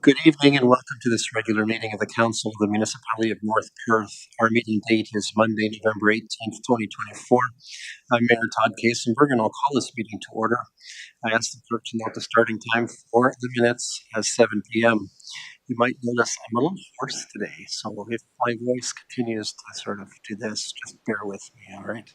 Good evening and welcome to this regular meeting of the Council of the Municipality of North Perth. Our meeting date is Monday, November 18th, 2024. I'm Mayor Todd Kasenberg and I'll call this meeting to order. I ask the clerk to note the starting time for the minutes as 7 p.m. You might notice I'm a little hoarse today, so if my voice continues to sort of do this, just bear with me, all right?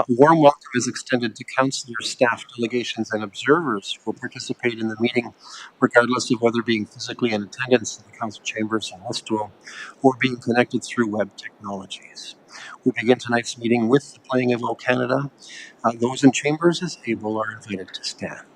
Warm welcome is extended to councillors, staff, delegations, and observers who will participate in the meeting, regardless of whether being physically in attendance in the council chambers in Listowel or being connected through web technologies. We begin tonight's meeting with the playing of O Canada. Those in chambers as able are invited to stand.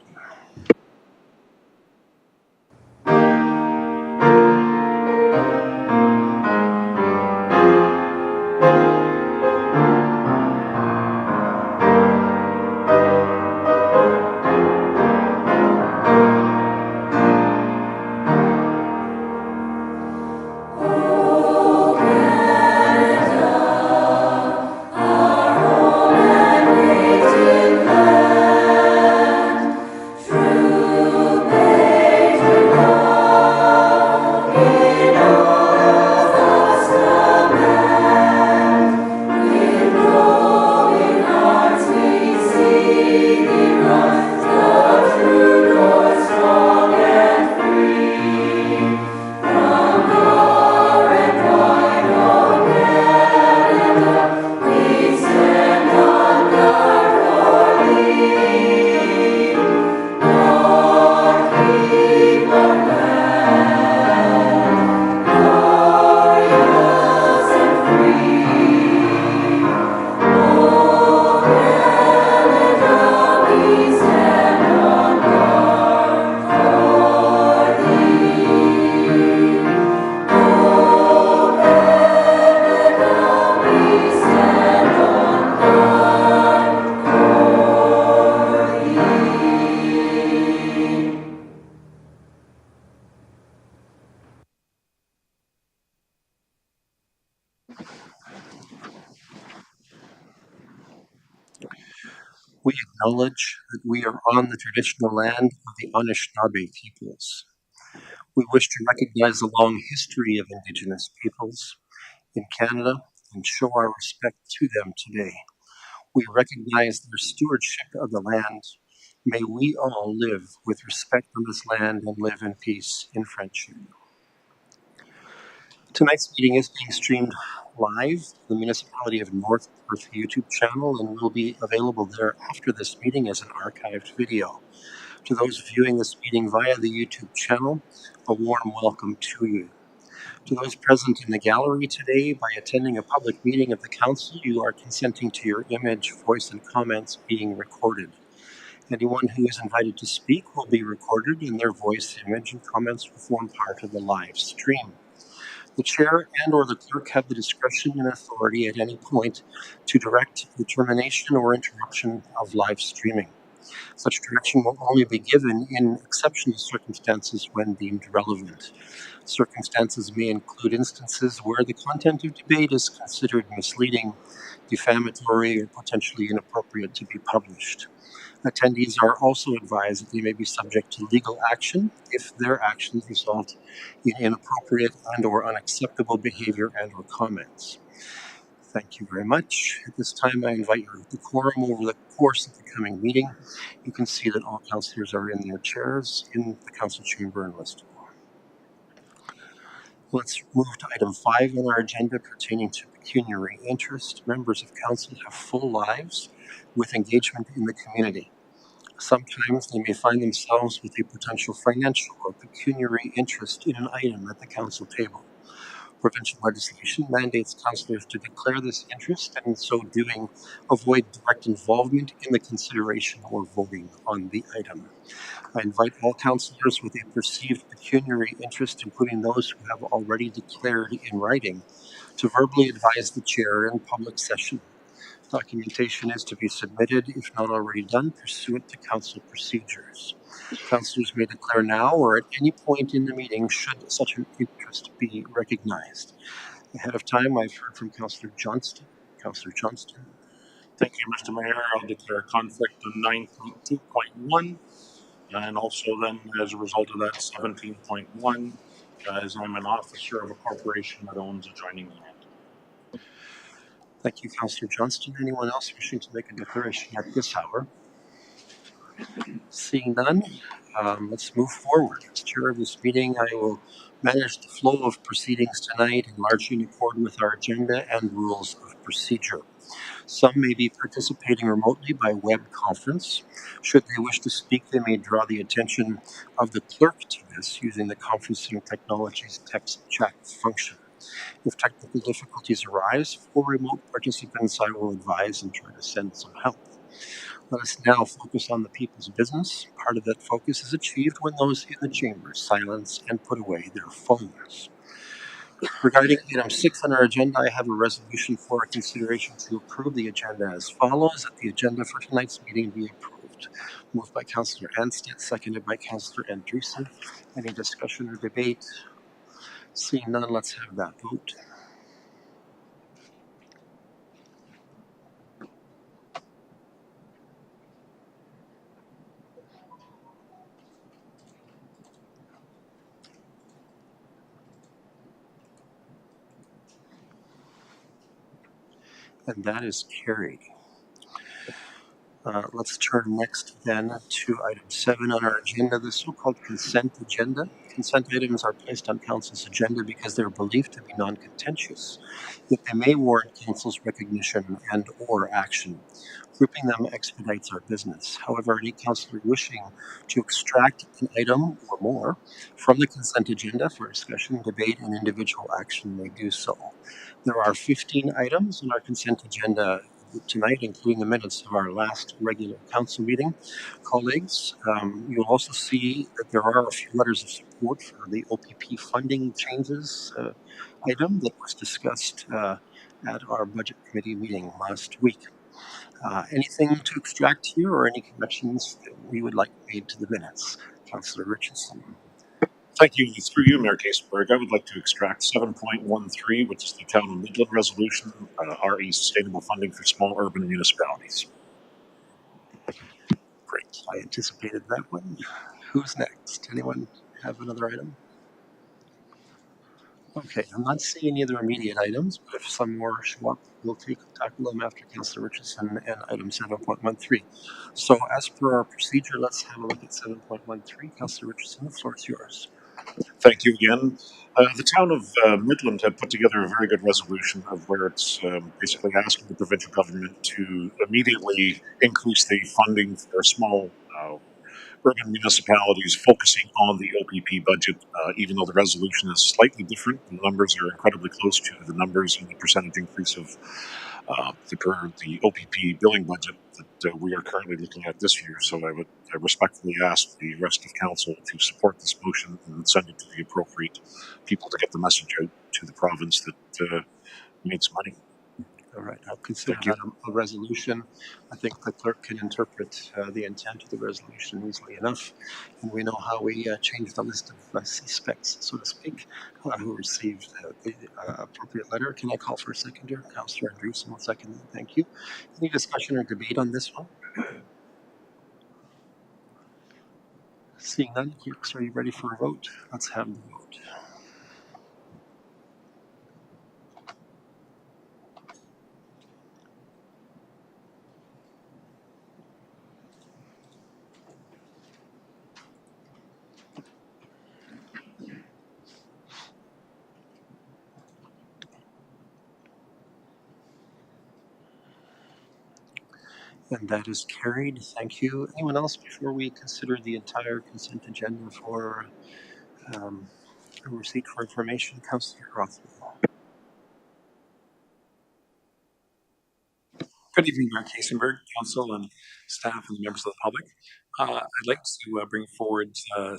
We acknowledge that we are on the traditional land of the Anishinaabe peoples. We wish to recognize the long history of Indigenous peoples in Canada and show our respect to them today. We recognize their stewardship of the land. May we all live with respect on this land and live in peace in friendship. Tonight's meeting is being streamed live to the Municipality of North Perth YouTube channel and will be available there after this meeting as an archived video. To those viewing this meeting via the YouTube channel, a warm welcome to you. To those present in the gallery today, by attending a public meeting of the Council, you are consenting to your image, voice, and comments being recorded. Anyone who is invited to speak will be recorded, and their voice, image, and comments will form part of the live stream. The chair and/or the clerk have the discretion and authority at any point to direct the termination or interruption of live streaming. Such direction will only be given in exceptional circumstances when deemed relevant. Circumstances may include instances where the content of debate is considered misleading, defamatory, or potentially inappropriate to be published. Attendees are also advised that they may be subject to legal action if their actions result in inappropriate and/or unacceptable behavior and/or comments. Thank you very much. At this time, I invite your decorum over the course of the coming meeting. You can see that all councillors are in their chairs in the council chamber in Listowel. Let's move to item 5 on our agenda pertaining to pecuniary interest. Members of council have full lives with engagement in the community. Sometimes they may find themselves with a potential financial or pecuniary interest in an item at the council table. Provincial legislation mandates councillors to declare this interest and in so doing avoid direct involvement in the consideration or voting on the item. I invite all councillors with a perceived pecuniary interest, including those who have already declared in writing, to verbally advise the chair in public session. Documentation is to be submitted, if not already done, pursuant to council procedures. Councillors may declare now or at any point in the meeting should such an interest be recognized. Ahead of time, I've heard from Councillor Johnston. Councillor Johnston. Thank you, Mr. Mayor. I'll declare a conflict on 9.2.1 And also then, as a result of that, 17.1, as I'm an officer of a corporation that owns adjoining land. Thank you, Councillor Johnston. Anyone else wishing to make a declaration at this hour? Seeing none, let's move forward. As chair of this meeting, I will manage the flow of proceedings tonight in largely in accord with our agenda and rules of procedure. Some may be participating remotely by web conference. Should they wish to speak, they may draw the attention of the clerk to this using the conferencing technology's text chat function. If technical difficulties arise for remote participants, I will advise and try to send some help. Let us now focus on the people's business. Part of that focus is achieved when those in the chamber silence and put away their phones. Regarding item 6 on our agenda, I have a resolution for consideration to approve the agenda as follows: that the agenda for tonight's meeting be approved. Moved by Councillor Anstett, seconded by Councillor Andreessen. Any discussion or debate? Seeing none, let's have that vote. And that is carried. Let's turn next then to item 7 on our agenda, the so-called consent agenda. Consent items are placed on council's agenda because they're believed to be non-contentious, yet they may warrant council's recognition and or action. Grouping them expedites our business. However, any councillor wishing to extract an item or more from the consent agenda for discussion, debate, and individual action may do so. There are 15 items on our consent agenda tonight, including the minutes of our last regular council meeting. Colleagues, you'll also see that there are a few letters of support for the OPP funding changes item that was discussed at our budget committee meeting last week. Anything to extract here or any corrections that we would like made to the minutes? Councillor Richardson. Thank you. Through you, Mayor Kasenberg, I would like to extract 7.13, which is the Town of Midland Resolution, RE Sustainable Funding for Small Urban Municipalities. Great. I anticipated that one. Who's next? Anyone have another item? Okay, I'm not seeing any other immediate items, but if some more show up, we'll tackle them after Councillor Richardson and item 7.13. So as per our procedure, let's have a look at 7.13. Councillor Richardson, the floor is yours. Thank you again. The town of Midland had put together a very good resolution of where it's basically asking the provincial government to immediately increase the funding for small urban municipalities, focusing on the OPP budget, even though the resolution is slightly different. The numbers are incredibly close to the numbers and the percentage increase of the OPP billing budget that we are currently looking at this year. So I would respectfully ask the rest of council to support this motion and send it to the appropriate people to get the message out to the province that needs money. All right, I'll consider that a resolution. I think the clerk can interpret the intent of the resolution easily enough, and we know how we change the list of suspects, so to speak, who received the appropriate letter. Can I call for a seconder? Councillor Andreessen will second that. Thank you. Any discussion or debate on this one? Seeing none, clerks, are you ready for a vote? Let's have the vote. And that is carried. Thank you. Anyone else before we consider the entire consent agenda for receipt for information? Councillor Rothwell. Good evening, Mayor Kasenberg, Council, and staff, and members of the public. I'd like to bring forward 7.5,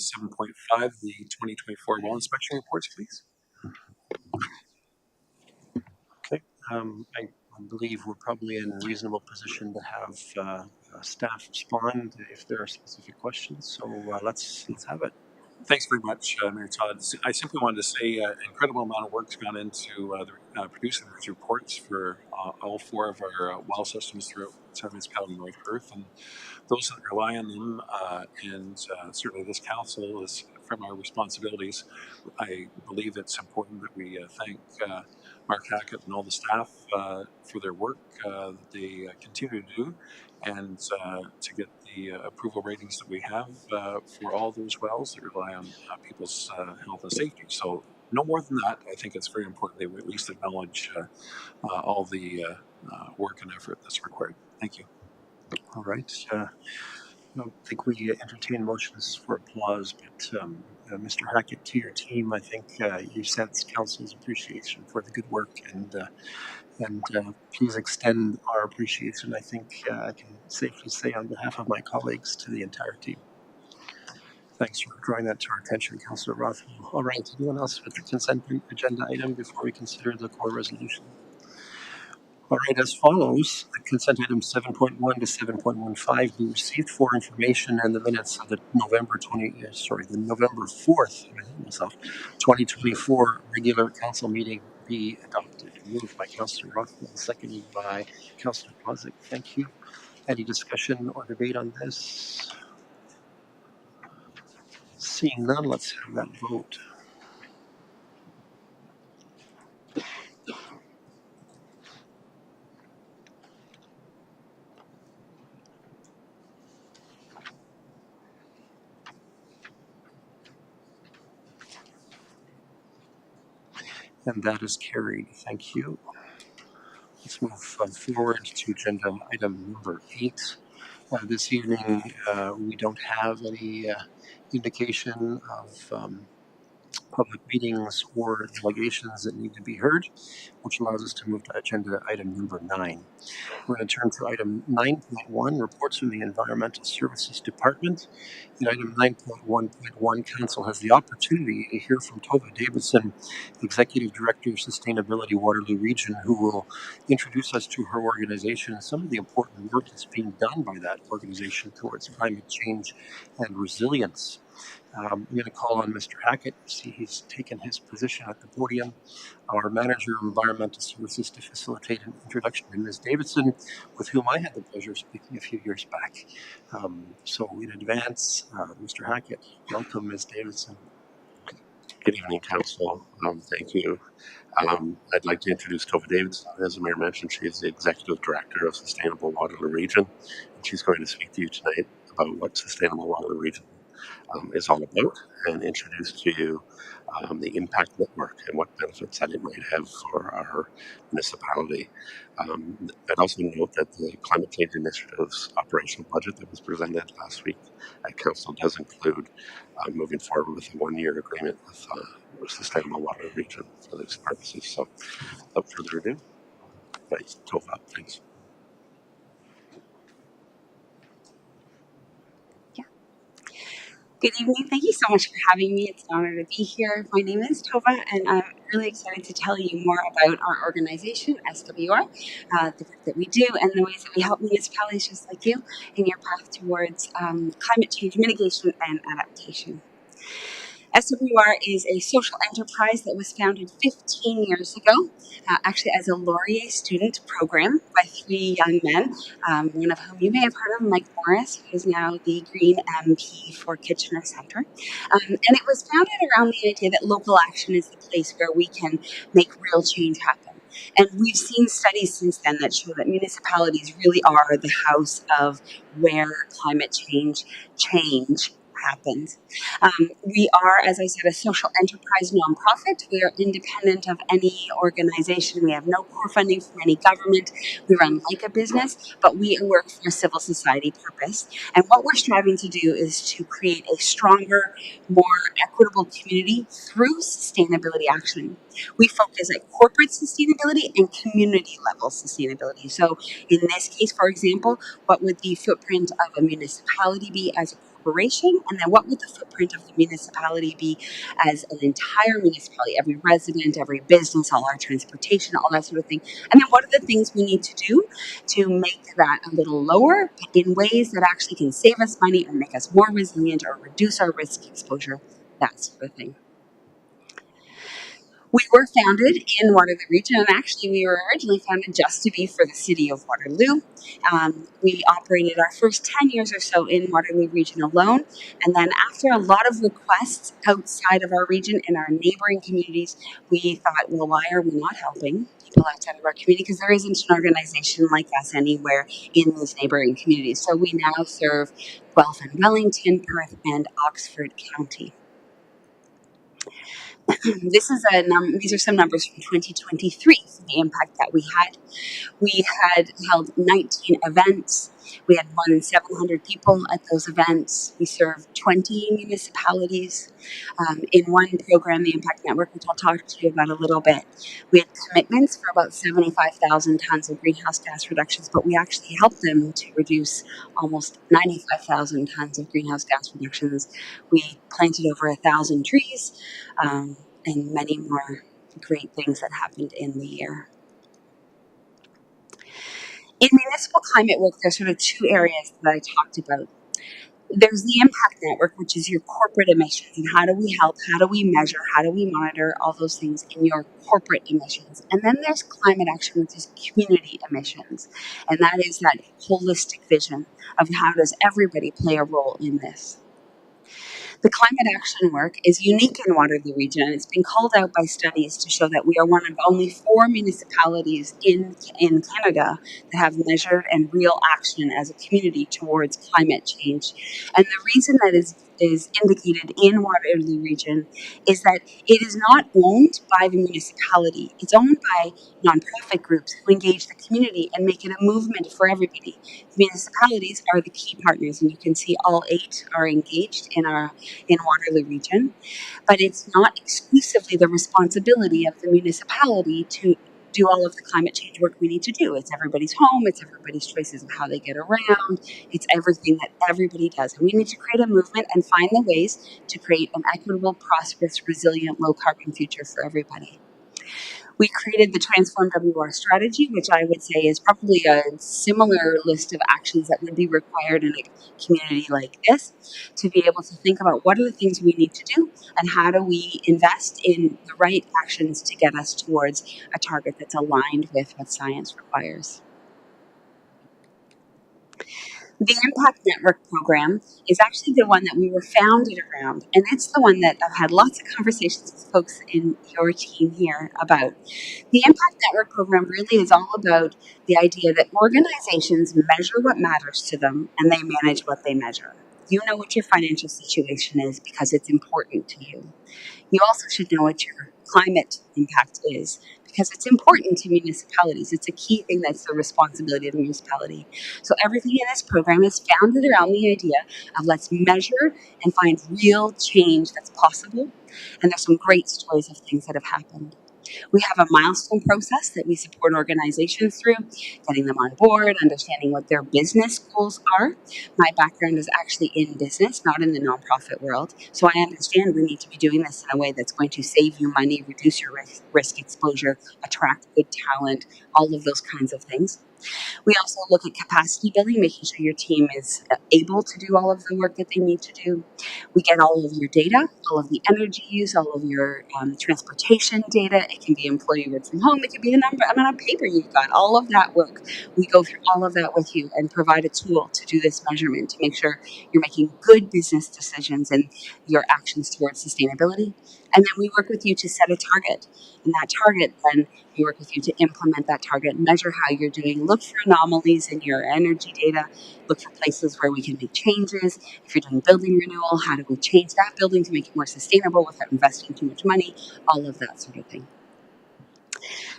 the 2024 well inspection reports, please. Okay. I believe we're probably in a reasonable position to have staff respond if there are specific questions. So let's have it. Thanks very much, Mayor Todd. I simply wanted to say incredible amount of work's gone into producing these reports for all four of our well systems throughout Southern Municipality North Perth, and those that rely on them, and certainly this council is from our responsibilities. I believe it's important that we thank Mark Hackett and all the staff for their work that they continue to do, and to get the approval ratings that we have for all those wells that rely on people's health and safety. So no more than that. I think it's very important that we at least acknowledge all the work and effort that's required. Thank you. All right. I don't think we entertain motions for applause, but Mr. Hackett, to your team, I think you sense council's appreciation for the good work, and please extend our appreciation. I think I can safely say on behalf of my colleagues to the entire team. Thanks for drawing that to our attention, Councillor Rothwell. All right, anyone else with the consent agenda item before we consider the core resolution? All right, as follows, the consent items 7.1 to 7.15 be received for information, and the minutes of the November 4th, 2024 regular council meeting be adopted. Moved by Councillor Rothwell, seconded by Councillor Plosick. Thank you. Any discussion or debate on this? Seeing none, let's have that vote. And that is carried. Thank you. Let's move forward to agenda item number 8. This evening, we don't have any indication of public meetings or delegations that need to be heard, which allows us to move to agenda item number 9. We're going to turn to item 9.1, reports from the Environmental Services Department. In item 9.1.1, Council has the opportunity to hear from Tova Davidson, Executive Director of Sustainability Waterloo Region, who will introduce us to her organization and some of the important work that's being done by that organization towards climate change and resilience. I'm going to call on Mr. Hackett. See, he's taken his position at the podium. Our Manager of Environmental Services to facilitate an introduction to Ms. Davidson, with whom I had the pleasure of speaking a few years back. So in advance, Mr. Hackett, welcome Ms. Davidson. Good evening, Council. Thank you. I'd like to introduce Tova Davidson. As the Mayor mentioned, she is the Executive Director of Sustainable Waterloo Region, and she's going to speak to you tonight about what Sustainable Waterloo Region is all about, and introduce to you the impact network and what benefits that it might have for our municipality. I'd also note that the Climate Change Initiative's operational budget that was presented last week at Council does include moving forward with a one-year agreement with Sustainable Water Region for these purposes. So, without further ado, thanks, Tova. Thanks. Good evening. Thank you so much for having me. It's an honor to be here. My name is Tova, and I'm really excited to tell you more about our organization, SWR, the work that we do, and the ways that we help municipalities just like you in your path towards climate change mitigation and adaptation. SWR is a social enterprise that was founded 15 years ago, actually as a Laurier student program by 3 young men, one of whom you may have heard of, Mike Morris, who is now the Green MP for Kitchener Centre. And it was founded around the idea that local action is the place where we can make real change happen. And we've seen studies since then that show that municipalities really are the house of where climate change happens. We are, as I said, a social enterprise nonprofit. We are independent of any organization. We have no core funding from any government. We run like a business, but we work for a civil society purpose. And what we're striving to do is to create a stronger, more equitable community through sustainability action. We focus at corporate sustainability and community level sustainability. So in this case, for example, what would the footprint of a municipality be as a corporation, and then what would the footprint of the municipality be as an entire municipality, every resident, every business, all our transportation, all that sort of thing, and then what are the things we need to do to make that a little lower in ways that actually can save us money or make us more resilient or reduce our risk exposure, that sort of thing. We were founded in Waterloo Region, and actually we were originally founded just to be for the city of Waterloo. We operated our first 10 years or so in Waterloo Region alone, and then after a lot of requests outside of our region in our neighboring communities, we thought, well, why are we not helping people outside of our community? Because there isn't an organization like us anywhere in these neighboring communities. So we now serve Guelph and Wellington, Perth, and Oxford County. These are some numbers from 2023 for the impact that we had. We had held 19 events. We had more than 700 people at those events. We served 20 municipalities. In one program, the Impact Network, which I'll talk to you about a little bit, we had commitments for about 75,000 tons of greenhouse gas reductions, but we actually helped them to reduce almost 95,000 tons of greenhouse gas reductions. We planted over 1,000 trees, and many more great things that happened in the year. In municipal climate work, there's sort of two areas that I talked about. There's the impact network, which is your corporate emissions, and how do we help, how do we measure, how do we monitor all those things in your corporate emissions. And then there's climate action, which is community emissions, and that is that holistic vision of how does everybody play a role in this. The climate action work is unique in Waterloo Region, and it's been called out by studies to show that we are one of only 4 municipalities in Canada that have measured and real action as a community towards climate change. And the reason that is indicated in Waterloo Region is that it is not owned by the municipality. It's owned by nonprofit groups who engage the community and make it a movement for everybody. Municipalities are the key partners, and you can see all 8 are engaged in Waterloo Region, but it's not exclusively the responsibility of the municipality to do all of the climate change work we need to do. It's everybody's home, it's everybody's choices of how they get around, it's everything that everybody does. And we need to create a movement and find the ways to create an equitable, prosperous, resilient, low carbon future for everybody. We created the Transform WR strategy, which I would say is probably a similar list of actions that would be required in a community like this to be able to think about what are the things we need to do and how do we invest in the right actions to get us towards a target that's aligned with what science requires. The Impact Network program is actually the one that we were founded around, and it's the one that I've had lots of conversations with folks in your team here about. The Impact Network program really is all about the idea that organizations measure what matters to them and they manage what they measure. You know what your financial situation is because it's important to you. You also should know what your climate impact is because it's important to municipalities. It's a key thing that's the responsibility of the municipality. So everything in this program is founded around the idea of let's measure and find real change that's possible. And there's some great stories of things that have happened. We have a milestone process that we support organizations through, getting them on board, understanding what their business goals are. My background is actually in business, not in the nonprofit world. So I understand we need to be doing this in a way that's going to save you money, reduce your risk exposure, attract good talent, all of those kinds of things. We also look at capacity building, making sure your team is able to do all of the work that they need to do. We get all of your data, all of the energy use, all of your transportation data. It can be employee work from home. It can be the amount of paper you've got. All of that work. We go through all of that with you and provide a tool to do this measurement to make sure you're making good business decisions and your actions towards sustainability. And then we work with you to set a target. And that target, then we work with you to implement that target, measure how you're doing, look for anomalies in your energy data, look for places where we can make changes. If you're doing building renewal, how do we change that building to make it more sustainable without investing too much money? All of that sort of thing.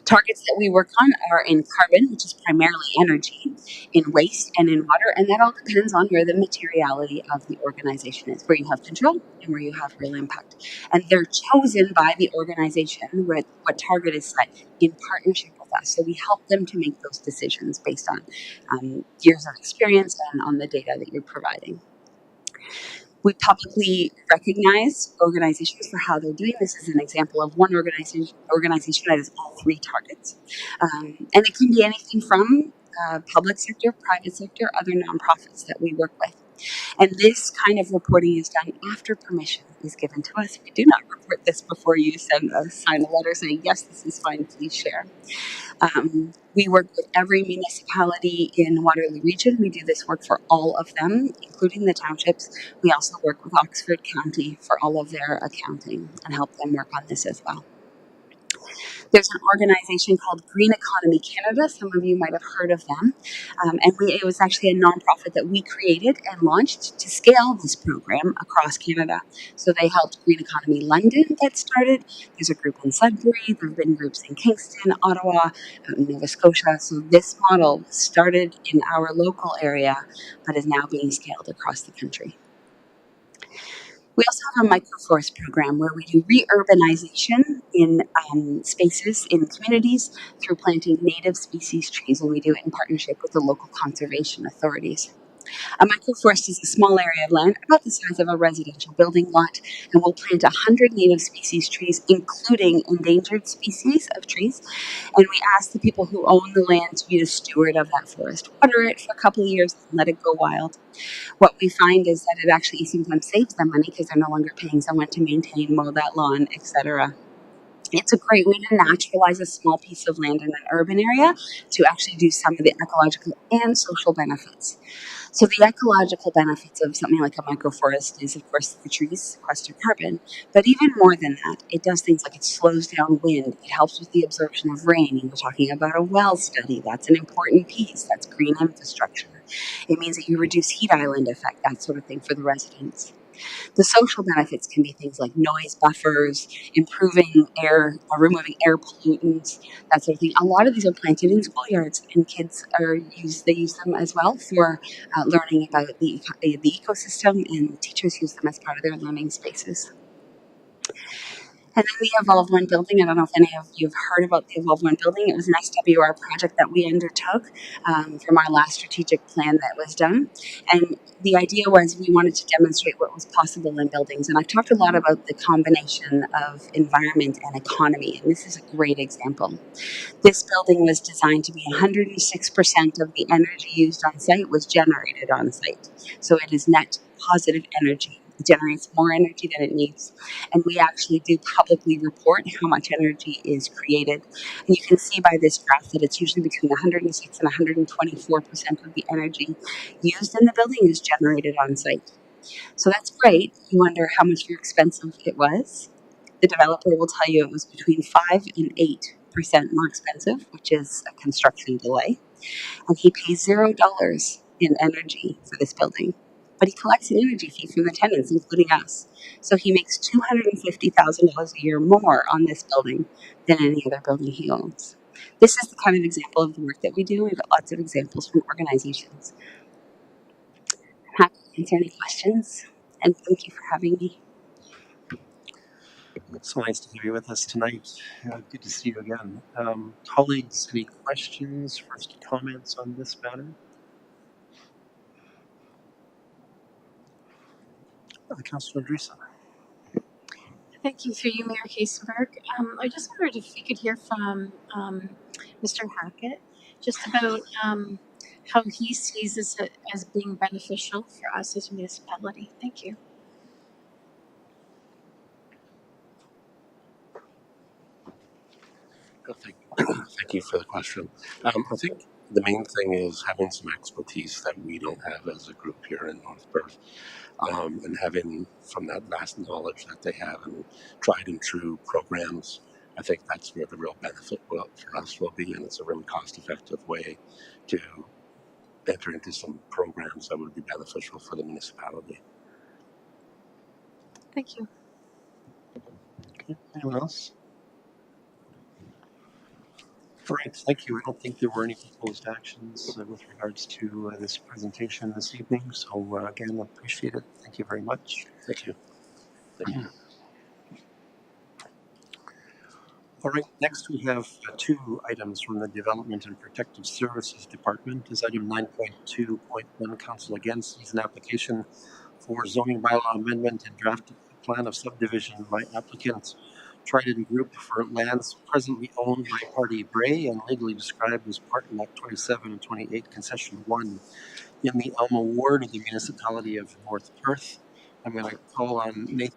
Targets that we work on are in carbon, which is primarily energy, in waste, and in water, and that all depends on where the materiality of the organization is, where you have control and where you have real impact. And they're chosen by the organization with what target is set in partnership with us. So we help them to make those decisions based on years of experience and on the data that you're providing. We publicly recognize organizations for how they're doing. This is an example of one organization that has all 3 targets. And it can be anything from public sector, private sector, other nonprofits that we work with. And this kind of reporting is done after permission is given to us. We do not report this before you sign a letter saying, yes, this is fine, please share. We work with every municipality in Waterloo Region. We do this work for all of them, including the townships. We also work with Oxford County for all of their accounting and help them work on this as well. There's an organization called Green Economy Canada. Some of you might have heard of them. It was actually a nonprofit that we created and launched to scale this program across Canada. So they helped Green Economy London get started. There's a group in Sudbury. There have been groups in Kingston, Ottawa, Nova Scotia. So this model started in our local area, but is now being scaled across the country. We also have a microforest program where we do re-urbanization in spaces, in communities, through planting native species trees, and we do it in partnership with the local conservation authorities. A microforest is a small area of land, about the size of a residential building lot, and we'll plant 100 native species trees, including endangered species of trees, and we ask the people who own the land to be the steward of that forest, water it for a couple of years, and let it go wild. What we find is that it actually sometimes saves them money because they're no longer paying someone to maintain, mow that lawn, etc. It's a great way to naturalize a small piece of land in an urban area to actually do some of the ecological and social benefits. So the ecological benefits of something like a microforest is, of course, the trees sequester carbon. But even more than that, it does things like it slows down wind. It helps with the absorption of rain. And we're talking about a well study. That's an important piece. That's green infrastructure. It means that you reduce heat island effect, that sort of thing for the residents. The social benefits can be things like noise buffers, improving air, or removing air pollutants, that sort of thing. A lot of these are planted in schoolyards, and kids they use them as well for learning about the ecosystem, and teachers use them as part of their learning spaces. And then the Evolve One building. I don't know if any of you have heard about the Evolve One building. It was an SWR project that we undertook from our last strategic plan that was done. And the idea was we wanted to demonstrate what was possible in buildings. And I've talked a lot about the combination of environment and economy, and this is a great example. This building was designed to be 106% of the energy used on site was generated on site. So it is net positive energy. It generates more energy than it needs. And we actually do publicly report how much energy is created. And you can see by this graph that it's usually between 106 and 124% of the energy used in the building is generated on site. So that's great. You wonder how much more expensive it was. The developer will tell you it was between 5 and 8% more expensive, which is a construction delay. And he pays $0 in energy for this building. But he collects an energy fee from the tenants, including us. So he makes $250,000 a year more on this building than any other building he owns. This is the kind of example of the work that we do. We've got lots of examples from organizations. I'm happy to answer any questions, and thank you for having me. It's so nice to have you with us tonight. Good to see you again. Colleagues, any questions, first comments on this matter? Councillor Andreessen. Thank you, through you, Mayor Kasenberg. I just wondered if we could hear from Mr. Hackett just about how he sees this as being beneficial for us as a municipality. Thank you. Thank you for the question. I think the main thing is having some expertise that we don't have as a group here in North Perth, and having from that vast knowledge that they have and tried and true programs. I think that's where the real benefit for us will be, and it's a really cost-effective way to enter into some programs that would be beneficial for the municipality. Thank you. Okay, anyone else? All right, thank you. I don't think there were any proposed actions with regards to this presentation this evening. So again, appreciate it. Thank you very much. Thank you. Thank you. All right, next we have two items from the Development and Protective Services Department. Is item 9.2.1, Council again sees an application for zoning bylaw amendment and draft plan of subdivision by applicant Trident Group for lands presently owned by Party Bray and legally described as Part Lot 27 and 28, Concession 1 in the Elma Ward of the municipality of North Perth. I'm going to call on Nathan.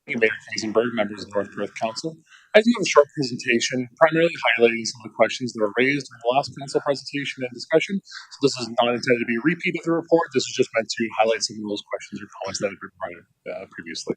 Mayor Kaisenberg, members of the North Perth Council. I do have a short presentation, primarily highlighting some of the questions that were raised in the last council presentation and discussion. So this is not intended to be a repeat of the report. This is just meant to highlight some of those questions or comments that have been provided previously.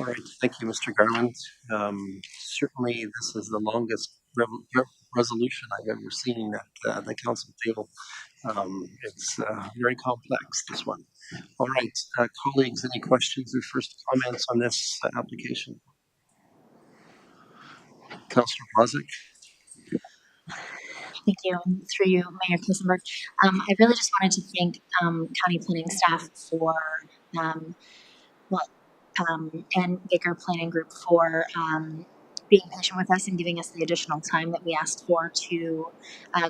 All right, thank you, Mr. Garland. Certainly, this is the longest resolution I've ever seen at the council table. It's very complex, this one. All right, colleagues, any questions or first comments on this application? Councillor Mazick? Thank you. Through you, Mayor Kisenberg. I really just wanted to thank county planning staff for, um, well, and Baker Planning Group for being patient with us and giving us the additional time that we asked for to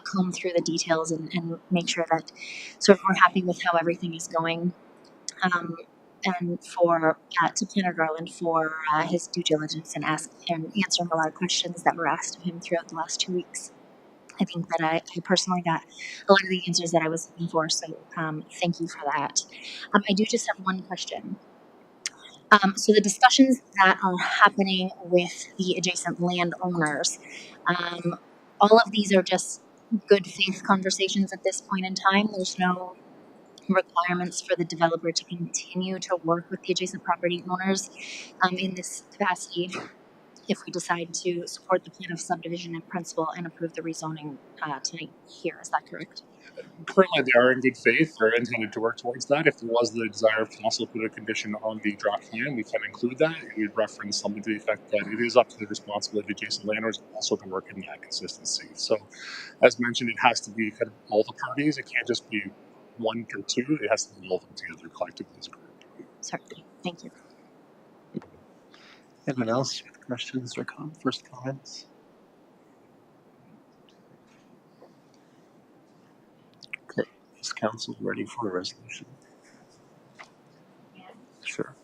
comb through the details and make sure that sort of we're happy with how everything is going. Um, and for to Planner Garland for his due diligence and answering a lot of questions that were asked of him throughout the last 2 weeks. I think that I personally got a lot of the answers that I was looking for, so thank you for that. I do just have one question. So the discussions that are happening with the adjacent landowners, all of these are just good faith conversations at this point in time. There's no requirements for the developer to continue to work with the adjacent property owners in this capacity if we decide to support the plan of subdivision in principle and approve the rezoning tonight here. Is that correct? Currently, they are in good faith. They're intended to work towards that. If there was the desire to also put a condition on the draft plan, we can include that. We would reference something to the effect that it is up to the responsibility of adjacent landowners also to work in that consistency. So, as mentioned, it has to be kind of all the parties. It can't just be one or two. It has to be all of them together collectively as a group. Certainly. Thank you. Anyone else with questions or first comments? Okay, is council ready for a resolution? Sure.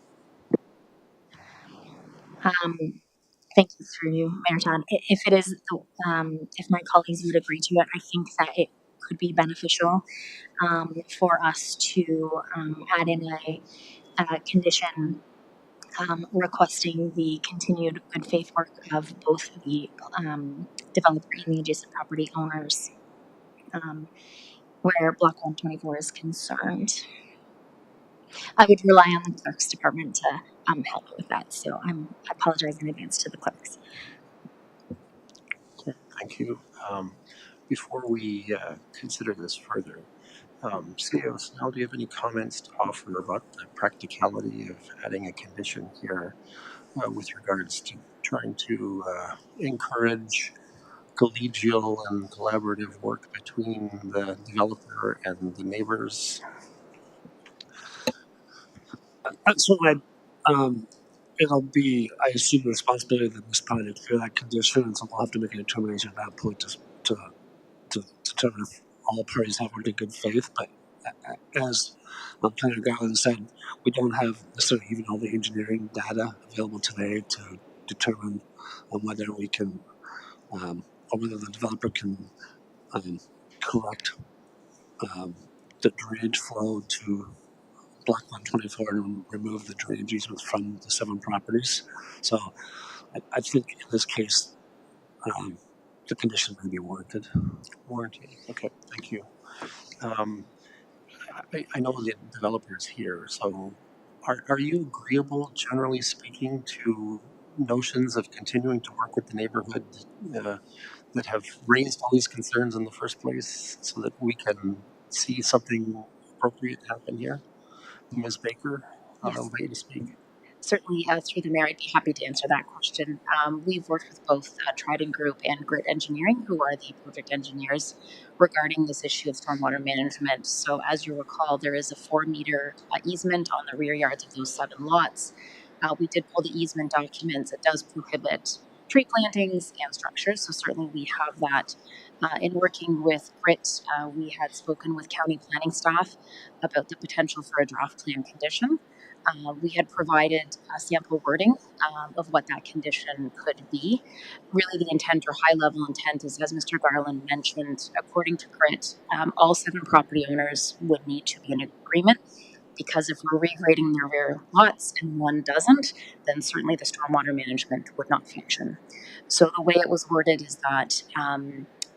Thank you through you, Mayor Todd. If it is, if my colleagues would agree to it, I think that it could be beneficial for us to add in a condition requesting the continued good faith work of both the developer and the adjacent property owners where Block 124 is concerned. I would rely on the clerk's department to help me with that, so I apologize in advance to the clerks. Okay, thank you. Before we consider this further, CEO Snell, do you have any comments to offer about the practicality of adding a condition here with regards to trying to encourage collegial and collaborative work between the developer and the neighbors? So it'll be, I assume, the responsibility of the municipality to clear that condition, and so we'll have to make a determination at that point to determine if all parties have worked in good faith. But as Planner Garland said, we don't have necessarily even all the engineering data available today to determine whether we can, or whether the developer can correct the drainage flow to Block 124 and remove the drainage easements from the 7 properties. So I think in this case, the condition may be warranted. Warranty. Okay, thank you. I know the developers here, so are you agreeable, generally speaking, to notions of continuing to work with the neighborhood that have raised all these concerns in the first place so that we can see something appropriate happen here? Ms. Baker, Yes. I'll invite you to speak. Certainly, through the mayor, I'd be happy to answer that question. We've worked with both Trident Group and Grit Engineering, who are the project engineers, regarding this issue of stormwater management. So, as you recall, there is a 4-meter easement on the rear yards of those 7 lots. We did pull the easement documents. It does prohibit tree plantings and structures, so certainly we have that. In working with Grit, we had spoken with county planning staff about the potential for a draft plan condition. We had provided a sample wording of what that condition could be. Really, the intent or high level intent is, as Mr. Garland mentioned, according to Grit, all 7 property owners would need to be in agreement, because if we're regrading their rear lots and one doesn't, then certainly the stormwater management would not function. So the way it was worded is that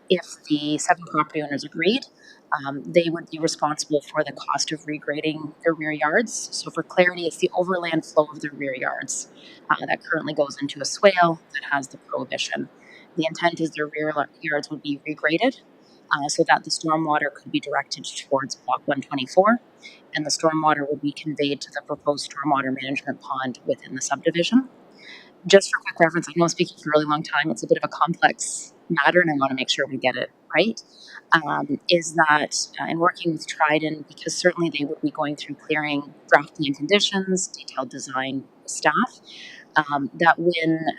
if the 7 property owners agreed, they would be responsible for the cost of regrading their rear yards. So for clarity, it's the overland flow of their rear yards that currently goes into a swale that has the prohibition. The intent is their rear yards would be regraded so that the stormwater could be directed towards Block 124, and the stormwater would be conveyed to the proposed stormwater management pond within the subdivision. Just for quick reference, I know I'm speaking for a really long time. It's a bit of a complex matter, and I want to make sure we get it right. Is that in working with Trident, because certainly they would be going through clearing draft plan conditions, detailed design staff, that when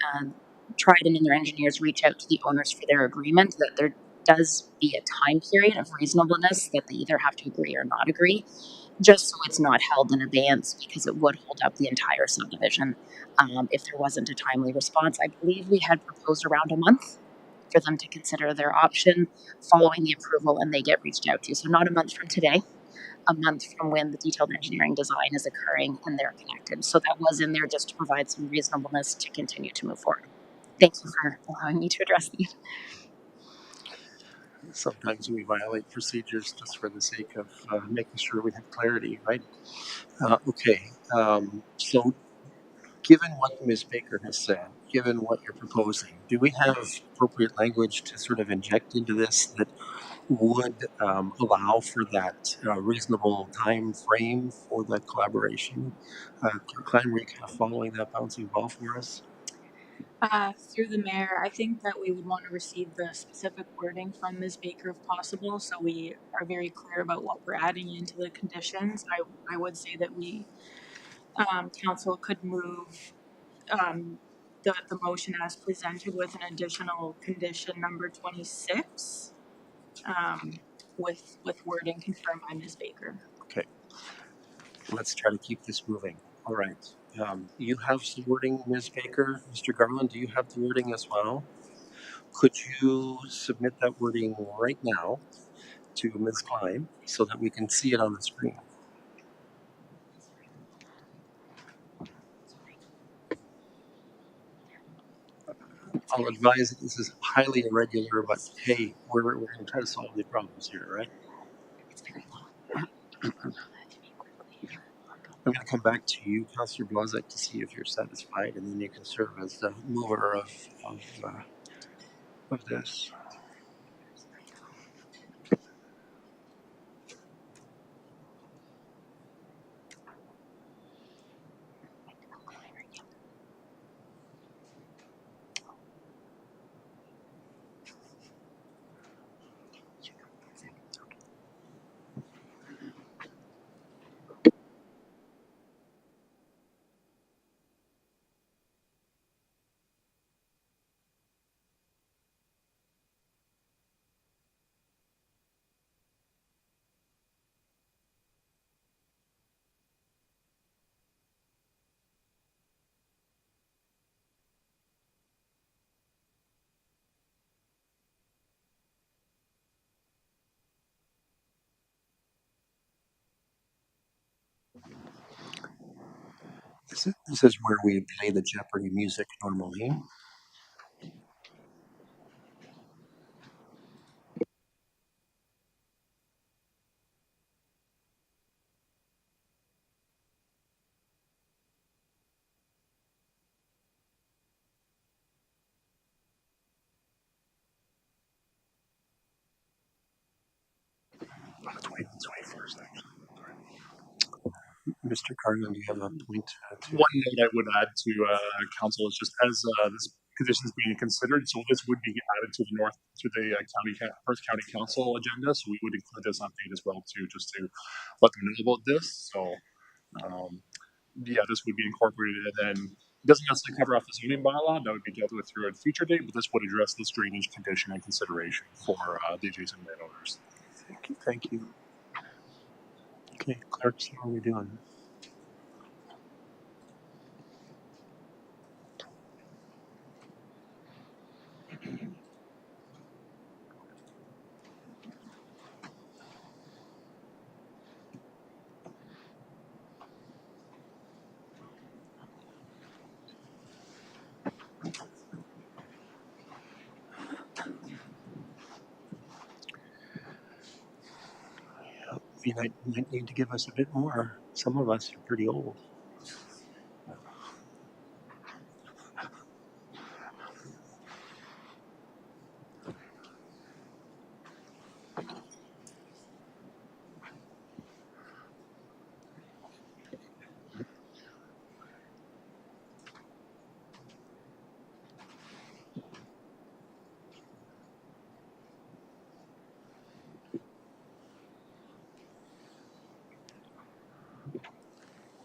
Trident and their engineers reach out to the owners for their agreement, that there does be a time period of reasonableness that they either have to agree or not agree, just so it's not held in abeyance, because it would hold up the entire subdivision if there wasn't a timely response. I believe we had proposed around a month for them to consider their option following the approval, and they get reached out to. So not a month from today, a month from when the detailed engineering design is occurring and they're connected. So that was in there just to provide some reasonableness to continue to move forward. Thank you for allowing me to address these. Sometimes we violate procedures just for the sake of making sure we have clarity, right? Okay. So, given what Ms. Baker has said, given what you're proposing, do we have appropriate language to sort of inject into this that would allow for that reasonable time frame for that collaboration? Clan, were you kind of following that bouncing ball for us? Through the mayor, I think that we would want to receive the specific wording from Ms. Baker if possible, so we are very clear about what we're adding into the conditions. I would say that we, council could move the motion as presented with an additional condition number 26 with wording confirmed by Ms. Baker. Okay. Let's try to keep this moving. All right. You have some wording, Ms. Baker. Mr. Garland, do you have the wording as well? Could you submit that wording right now to Ms. Klein so that we can see it on the screen? I'll advise that this is highly irregular, but hey, we're going to try to solve the problems here, right? I'm going to come back to you, Councillor Blazek, to see if you're satisfied, and then you can serve as the mover of this. This is where we play the Jeopardy music normally. Let's wait first, actually. Mr. Garland, do you have a point? One note I would add to council is just as this petition is being considered, so this would be added to the Perth County Council agenda. So we would include this update as well too, just to let them know about this. So yeah, this would be incorporated, and then it doesn't necessarily cover off the zoning bylaw. That would be dealt with through a future date, but this would address this drainage condition and consideration for the adjacent landowners. Thank you. Thank you. Okay, clerks, how are we doing? You might need to give us a bit more. Some of us are pretty old.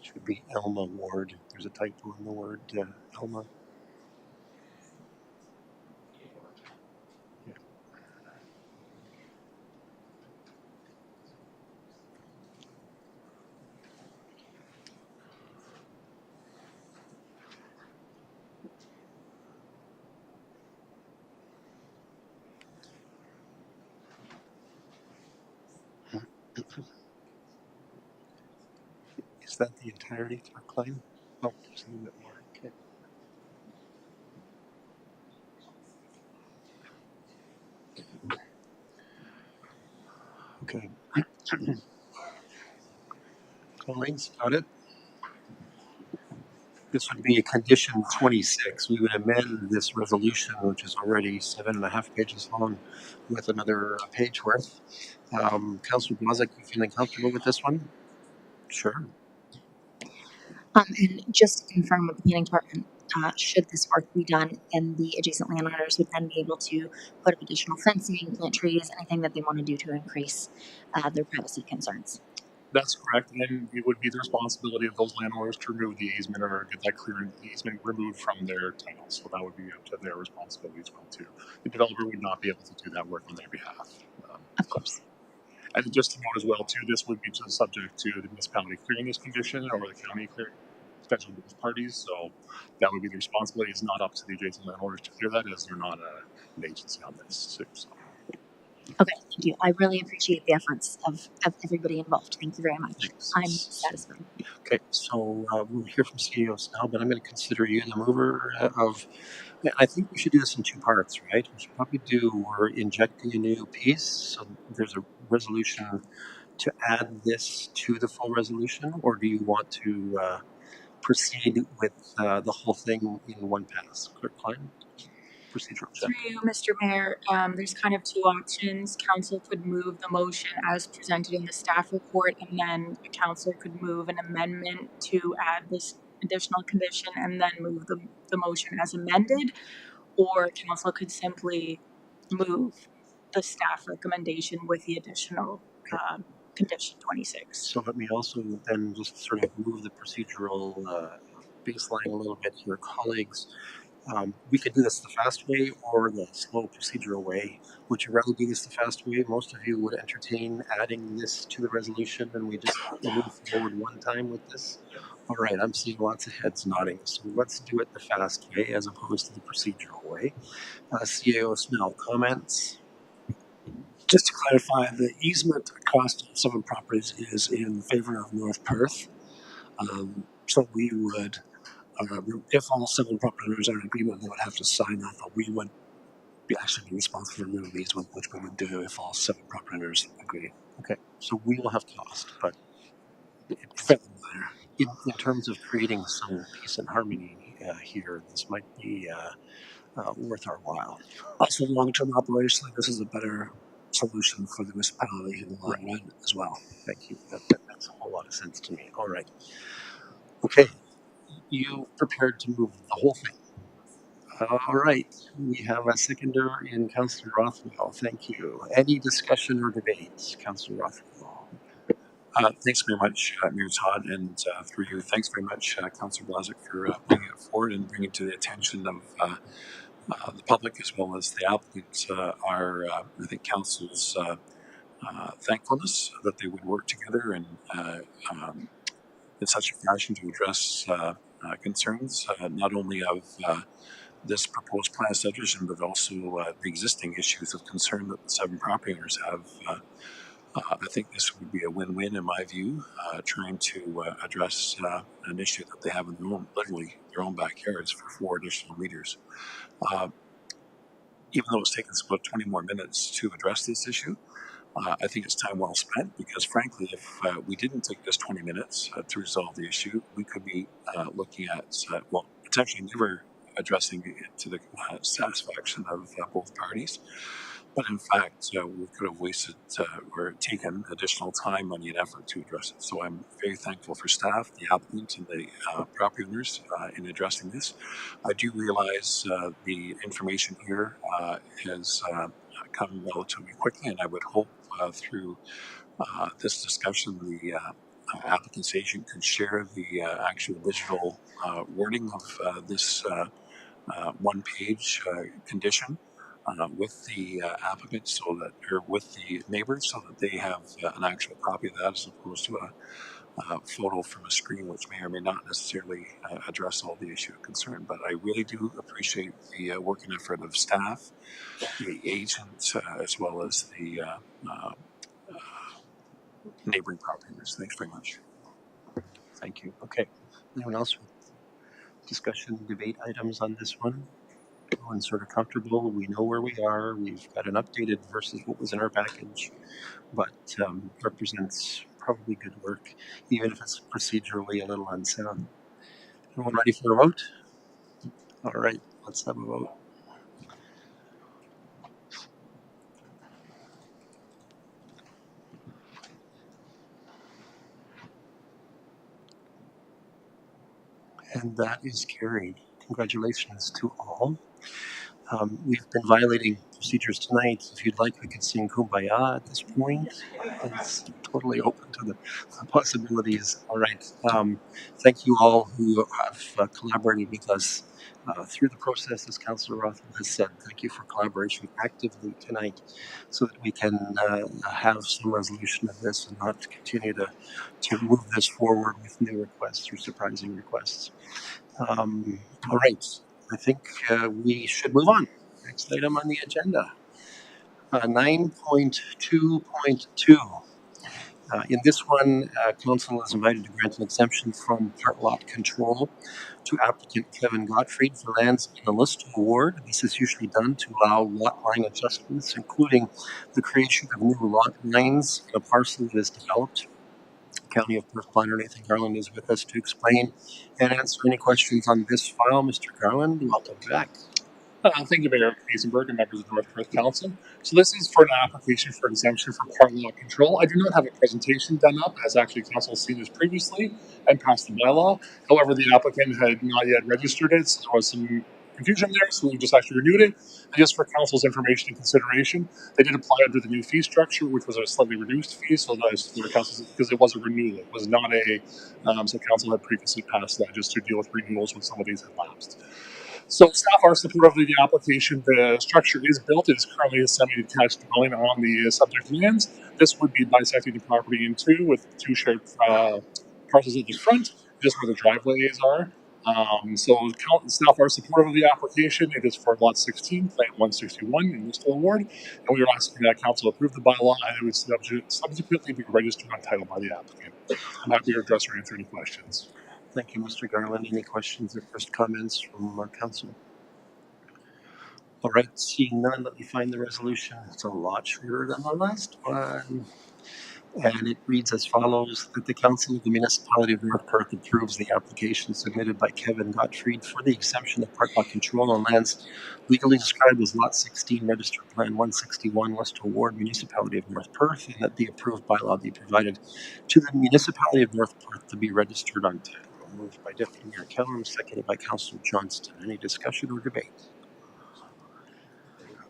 Should be Elma Ward. There's a typo in the word Elma. Is that the entirety, Clerk Klein? Oh, there's a little bit more. Okay. Okay. Colleagues, got it? This would be a condition 26. We would amend this resolution, which is already 7.5 pages long, with another page worth. Councillor Blazek, you feeling comfortable with this one? Sure. And just to confirm with the planning department, should this work be done, then the adjacent landowners would then be able to put up additional fencing, plant trees, anything that they want to do to increase their privacy concerns. That's correct, and it would be the responsibility of those landowners to remove the easement or get that clearance easement removed from their title. So that would be up to their responsibility as well too. The developer would not be able to do that work on their behalf. Of course. And just to note as well too, this would be just subject to the municipality clearing this condition or the county clearing potential both parties. So that would be the responsibility. It's not up to the adjacent landowners to clear that, as they're not an agency on this too. So. Okay, thank you. I really appreciate the efforts of everybody involved. Thank you very much. Thanks. I'm satisfied. Okay, so we'll hear from CEOs now, but I'm going to consider you the mover of. I think we should do this in two parts, right? We should probably do, we're injecting a new piece, so there's a resolution to add this to the full resolution, or do you want to proceed with the whole thing in one pass? Clerk Klein, procedural check. Through you, Mr. Mayor, there's kind of two options. Council could move the motion as presented in the staff report, and then the council could move an amendment to add this additional condition and then move the motion as amended, or council could simply move the staff recommendation with the additional condition 26. So let me also then just sort of move the procedural baseline a little bit here, colleagues. We could do this the fast way or the slow procedural way. Would you rather do this the fast way? Most of you would entertain adding this to the resolution and we just move forward one time with this. All right, I'm seeing lots of heads nodding. So let's do it the fast way as opposed to the procedural way. CAO Snell, comments? Just to clarify, the easement across 7 properties is in favor of North Perth. So we would, if all 7 property owners are in agreement, they would have to sign that, but we would actually be responsible for removing the easement, which we would do if all 7 property owners agree. Okay, so we will have cost, but Fairly minor. in terms of creating some peace and harmony here, this might be worth our while. Also, long-term operationally, this is a better solution for the municipality in the long run as well. Thank you. That makes a whole lot of sense to me. All right. Okay. You prepared to move the whole thing. All right. We have a seconder in Councillor Rothwell. Thank you. Any discussion or debate, Councillor Rothwell? Thanks very much, Mayor Todd, and through you, thanks very much, Councillor Blazek, for bringing it forward and bringing it to the attention of the public as well as the applicants. I think, Council's thankfulness that they would work together and in such a fashion to address concerns, not only of this proposed plan subdivision, but also the existing issues of concern that the 7 property owners have. I think this would be a win-win in my view, trying to address an issue that they have in literally their own backyards for 4 additional meters. Even though it's taken us about 20 more minutes to address this issue, I think it's time well spent because, frankly, if we didn't take this 20 minutes to resolve the issue, we could be looking at, potentially never addressing it to the satisfaction of both parties. But in fact, we could have wasted or taken additional time, money, and effort to address it. So I'm very thankful for staff, the applicant, and the property owners in addressing this. I do realize the information here has come relatively quickly, and I would hope through this discussion the applicant's agent could share the actual digital wording of this one-page condition with the applicant, so that, or with the neighbors, so that they have an actual copy of that, as opposed to a photo from a screen, which may or may not necessarily address all the issue of concern. But I really do appreciate the work and effort of staff, the agent, as well as the neighboring property owners. Thanks very much. Thank you. Okay. Anyone else with discussion, debate items on this one? Everyone's sort of comfortable. We know where we are. We've got an updated versus what was in our package, but represents probably good work, even if it's procedurally a little unsound. Everyone ready for a vote? All right, let's have a vote. And that is carried. Congratulations to all. We've been violating procedures tonight. If you'd like, we could sing Kumbaya at this point. It's totally open to the possibilities. All right. Thank you all who have collaborated with us through the process, as Councillor Rothwell has said. Thank you for collaboration actively tonight so that we can have some resolution of this and not continue to move this forward with new requests or surprising requests. All right. I think we should move on. Next item on the agenda, 9.2.2. In this one, Council is invited to grant an exemption from part lot control to applicant Kevin Gottfried for lands in the list award. This is usually done to allow lot line adjustments, including the creation of new lot lines in a parcel that is developed. County of Perth planner Nathan Garland is with us to explain and answer any questions on this file. Mr. Garland, welcome back. Thank you, Mayor Kaisenberg and members of the North Perth Council. So this is for an application for exemption from part lot control. I do not have a presentation done up, as actually Council has seen this previously and passed the bylaw. However, the applicant had not yet registered it, so there was some confusion there, so we just actually renewed it. And just for Council's information and consideration, they did apply under the new fee structure, which was a slightly reduced fee, so that is for Council, because it was a renewal. It was not a, so Council had previously passed that just to deal with renewals when some of these had lapsed. So staff are supportive of the application. The structure is built. It is currently a semi-detached dwelling on the subject lands. This would be bisecting the property in two with two shared parcels at the front, just where the driveways are. Staff are supportive of the application. It is for lot 16, plant 161 in Listal Award, and we are asking that council approve the bylaw and it would subsequently be registered on title by the applicant. I'm happy to address or answer any questions. Thank you, Mr. Garland. Any questions or first comments from our council? All right, seeing none, let me find the resolution. It's a lot shorter than the last one. And it reads as follows: that the Council of the Municipality of North Perth approves the application submitted by Kevin Gottfried for the exemption of part lot control on lands legally described as Lot 16, Registered Plan 161, West Ward, Municipality of North Perth, and that the approved bylaw be provided to the Municipality of North Perth to be registered on title. Moved by Deputy Mayor Kellum, seconded by Councillor Johnston. Any discussion or debate?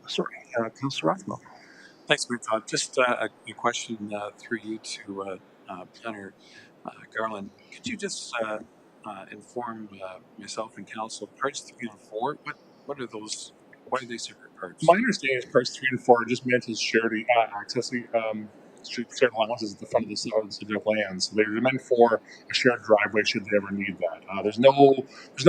Sorry, Councillor Rothwell. Thanks, Mayor Todd. Just a question through you to Planner Garland. Could you just inform myself and council, parts 3 and 4, what are those, why are they separate parts? My understanding is parts 3 and 4 are just meant as shared accessing shared allowances at the front of the subject land. So they're meant for a shared driveway should they ever need that. There's no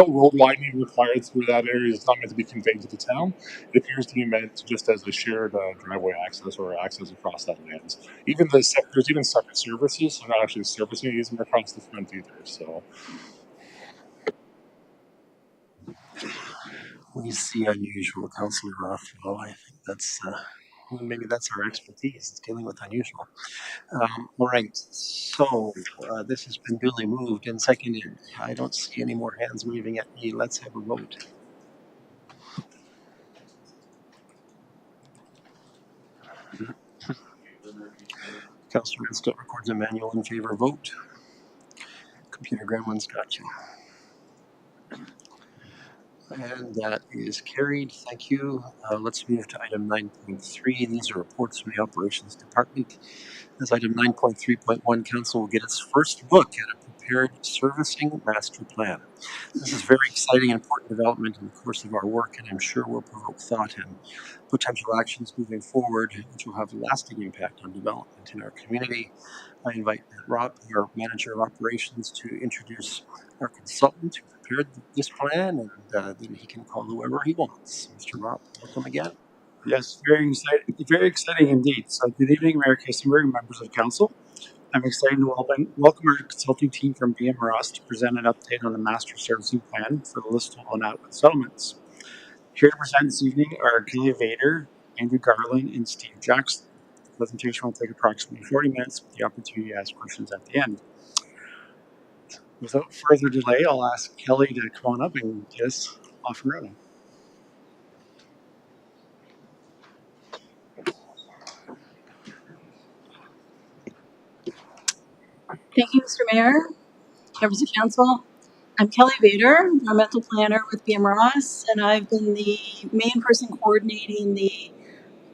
road widening required through that area. It's not meant to be conveyed to the town. It appears to be meant just as a shared driveway access or access across that land. There's even separate services. So not actually servicing using across the front either. So. We see unusual, Councillor Rothwell. I think that's Maybe that's our expertise, is dealing with unusual. All right, so this has been duly moved and seconded. I don't see any more hands waving at me. Let's have a vote. Councillor Instott records a manual in favor vote. Computer gremlin's got you. And that is carried. Thank you. Let's move to item 9.3. These are reports from the Operations Department. As item 9.3.1, Council will get its first look at a prepared servicing master plan. This is very exciting and important development in the course of our work, and I'm sure will provoke thought and potential actions moving forward, which will have a lasting impact on development in our community. I invite Rob, our manager of operations, to introduce our consultant who prepared this plan, and then he can call whoever he wants. Mr. Rob, welcome again. Yes, very exciting indeed. So, good evening, Mayor Kistenberg and members of council. I'm excited to welcome our consulting team from BMRS to present an update on the master servicing plan for the Listowel and Atwood settlements. Here to present this evening are Kelly Vader, Andrew Garland, and Steve Jackson. The presentation will take approximately 40 minutes with the opportunity to ask questions at the end. Without further delay, I'll ask Kelly to come on up and get us off and running. Thank you, Mr. Mayor, members of council. I'm Kelly Vader, environmental planner with BMRS, and I've been the main person coordinating the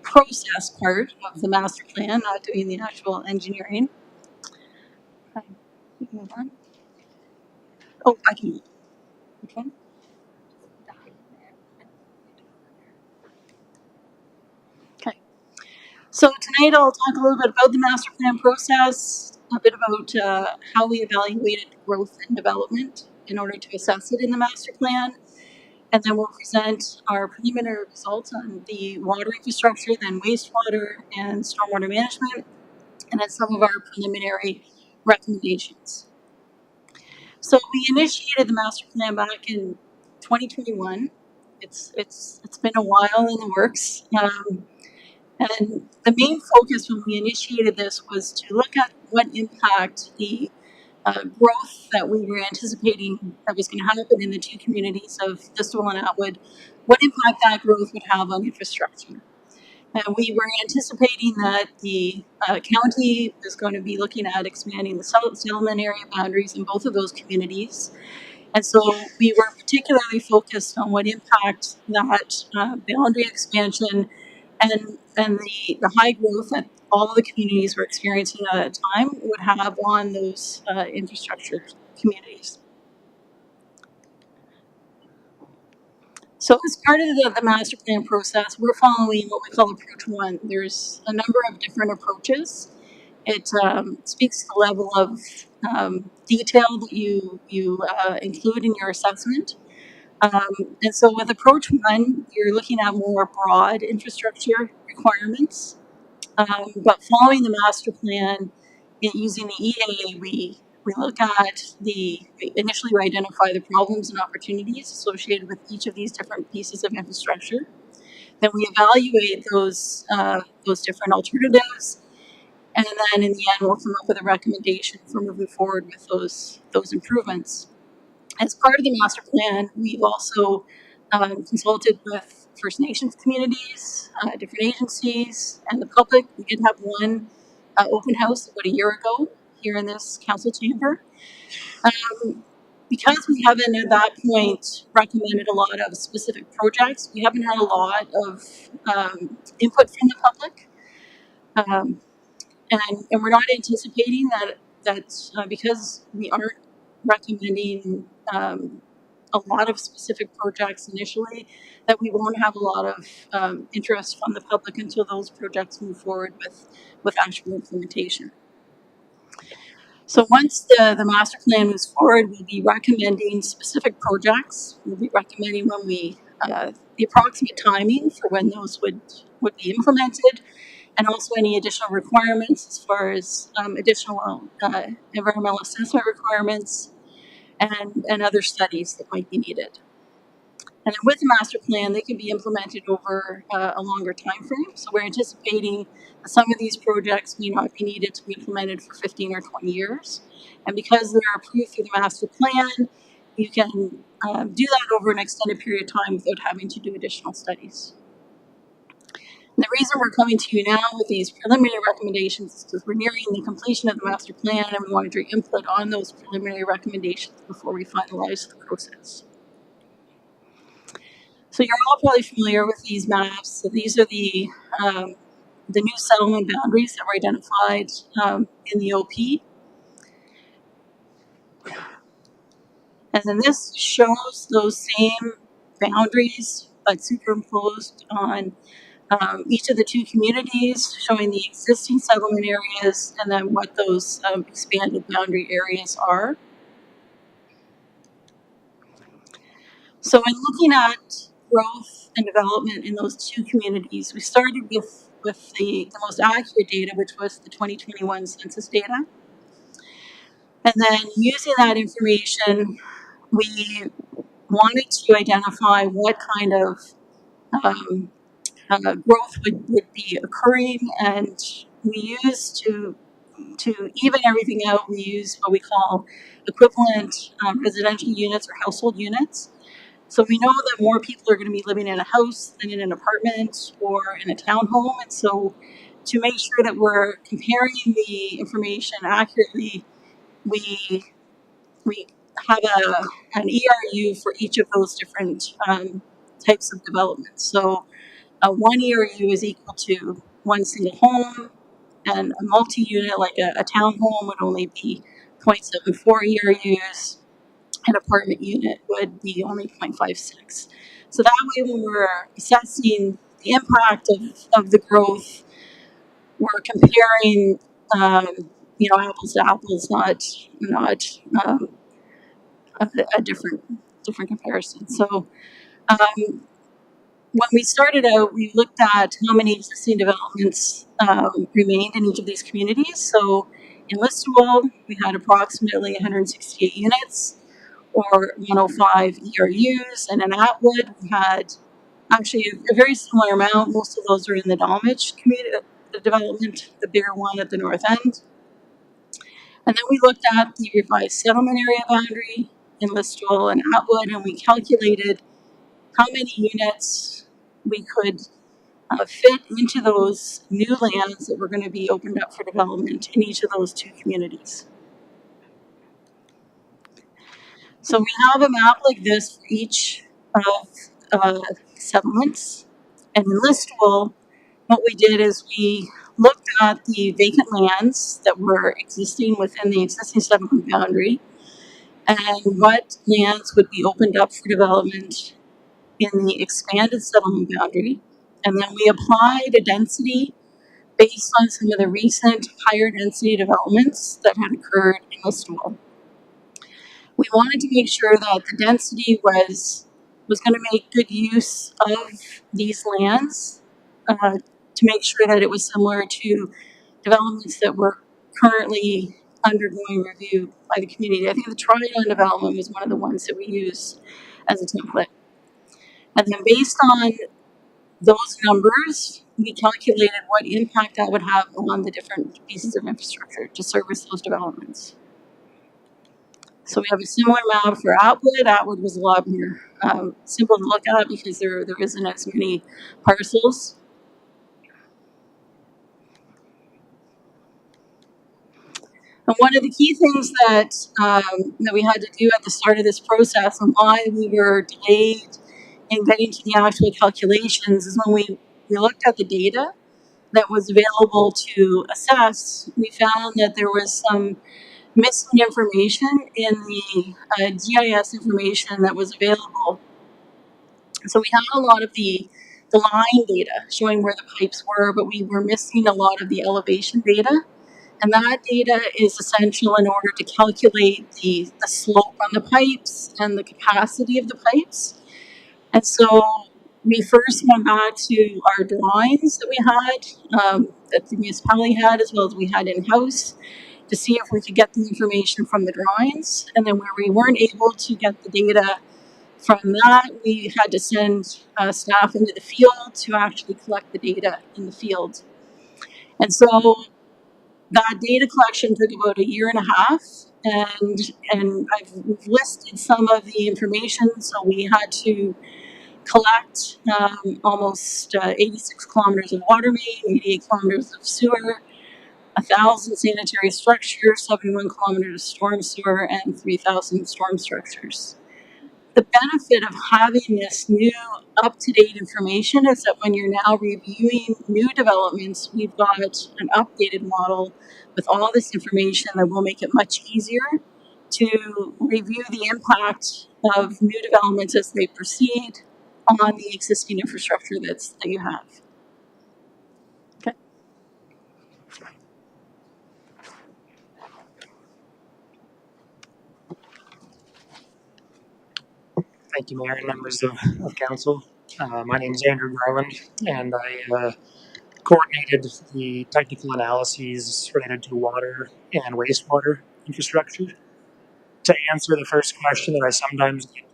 process part of the master plan, not doing the actual engineering. Okay, we can move on. Oh, I can. Which one? Okay. So tonight I'll talk a little bit about the master plan process, a bit about how we evaluated growth and development in order to assess it in the master plan. And then we'll present our preliminary results on the water infrastructure, then wastewater and stormwater management, and then some of our preliminary recommendations. So we initiated the master plan back in 2021. It's been a while in the works. And the main focus when we initiated this was to look at what impact the growth that we were anticipating that was going to happen in the two communities of Listowel and Atwood, what impact that growth would have on infrastructure. We were anticipating that the county was going to be looking at expanding the settlement area boundaries in both of those communities. And so we were particularly focused on what impact that boundary expansion and the high growth that all of the communities were experiencing at that time would have on those infrastructure communities. So as part of the master plan process, we're following what we call approach one. There's a number of different approaches. It speaks to the level of detail that you include in your assessment. And so with approach one, you're looking at more broad infrastructure requirements. But following the master plan, using the EAA, we look at initially we identify the problems and opportunities associated with each of these different pieces of infrastructure. Then we evaluate those different alternatives, and then in the end, we'll come up with a recommendation for moving forward with those improvements. As part of the master plan, we've also consulted with First Nations communities, different agencies, and the public. We did have one open house about a year ago here in this council chamber. Because we haven't at that point recommended a lot of specific projects, we haven't had a lot of input from the public. And we're not anticipating that because we aren't recommending a lot of specific projects initially, that we won't have a lot of interest from the public until those projects move forward with actual implementation. So once the master plan moves forward, we'll be recommending specific projects. We'll be recommending when the approximate timing for when those would be implemented, and also any additional requirements as far as additional environmental assessment requirements and other studies that might be needed. And then with the master plan, they can be implemented over a longer time frame. So we're anticipating that some of these projects may not be needed to be implemented for 15 or 20 years. And because they're approved through the master plan, you can do that over an extended period of time without having to do additional studies. And the reason we're coming to you now with these preliminary recommendations is because we're nearing the completion of the master plan and we wanted your input on those preliminary recommendations before we finalize the process. So you're all probably familiar with these maps. So these are the new settlement boundaries that were identified in the OP. And then this shows those same boundaries but superimposed on each of the two communities, showing the existing settlement areas and then what those expanded boundary areas are. So in looking at growth and development in those two communities, we started with the most accurate data, which was the 2021 census data. And then using that information, we wanted to identify what kind of growth would be occurring, and we used to even everything out, we use what we call equivalent residential units or household units. So we know that more people are going to be living in a house than in an apartment or in a townhome. And so to make sure that we're comparing the information accurately, we have an ERU for each of those different types of developments. So one ERU is equal to one single home, and a multi-unit like a townhome would only be 0.74 ERUs. An apartment unit would be only 0.56. So that way, when we're assessing the impact of the growth, we're comparing, apples to apples, not a different comparison. So when we started out, we looked at how many existing developments remained in each of these communities. So in Listowel, we had approximately 168 units, or 105 ERUs, and in Atwood, we had actually a very similar amount. Most of those are in the Dalmage community, the development, the bigger one at the north end. And then we looked at the revised settlement area boundary in Listowel and Atwood, and we calculated how many units we could fit into those new lands that were going to be opened up for development in each of those two communities. So we have a map like this for each of settlements. And in Listowel, what we did is we looked at the vacant lands that were existing within the existing settlement boundary and what lands would be opened up for development in the expanded settlement boundary. And then we applied a density based on some of the recent higher density developments that had occurred in Listowel. We wanted to make sure that the density was going to make good use of these lands to make sure that it was similar to developments that were currently undergoing review by the community. I think the Triton development was one of the ones that we used as a template. And then based on those numbers, we calculated what impact that would have on the different pieces of infrastructure to service those developments. So we have a similar map for Atwood. Atwood was a lot more simple to look at because there isn't as many parcels. And one of the key things that we had to do at the start of this process and why we were delayed in getting to the actual calculations is when we looked at the data that was available to assess, we found that there was some missing information in the GIS information that was available. So we had a lot of the line data showing where the pipes were, but we were missing a lot of the elevation data. And that data is essential in order to calculate the slope on the pipes and the capacity of the pipes. And so we first went back to our drawings that we had, that the municipality had, as well as we had in-house, to see if we could get the information from the drawings. And then where we weren't able to get the data From that, we had to send staff into the field to actually collect the data in the field. And so that data collection took about a year and a half, and we've listed some of the information. So we had to collect almost 86 kilometers of water main, 88 kilometers of sewer, 1,000 sanitary structures, 71 kilometers of storm sewer, and 3,000 storm structures. The benefit of having this new up-to-date information is that when you're now reviewing new developments, we've got an updated model with all this information that will make it much easier to review the impact of new developments as they proceed on the existing infrastructure that you have. Okay. Thank you, Mayor and members of council. My name is Andrew Garland, and I coordinated the technical analyses related to water and wastewater infrastructure. To answer the first question that I sometimes get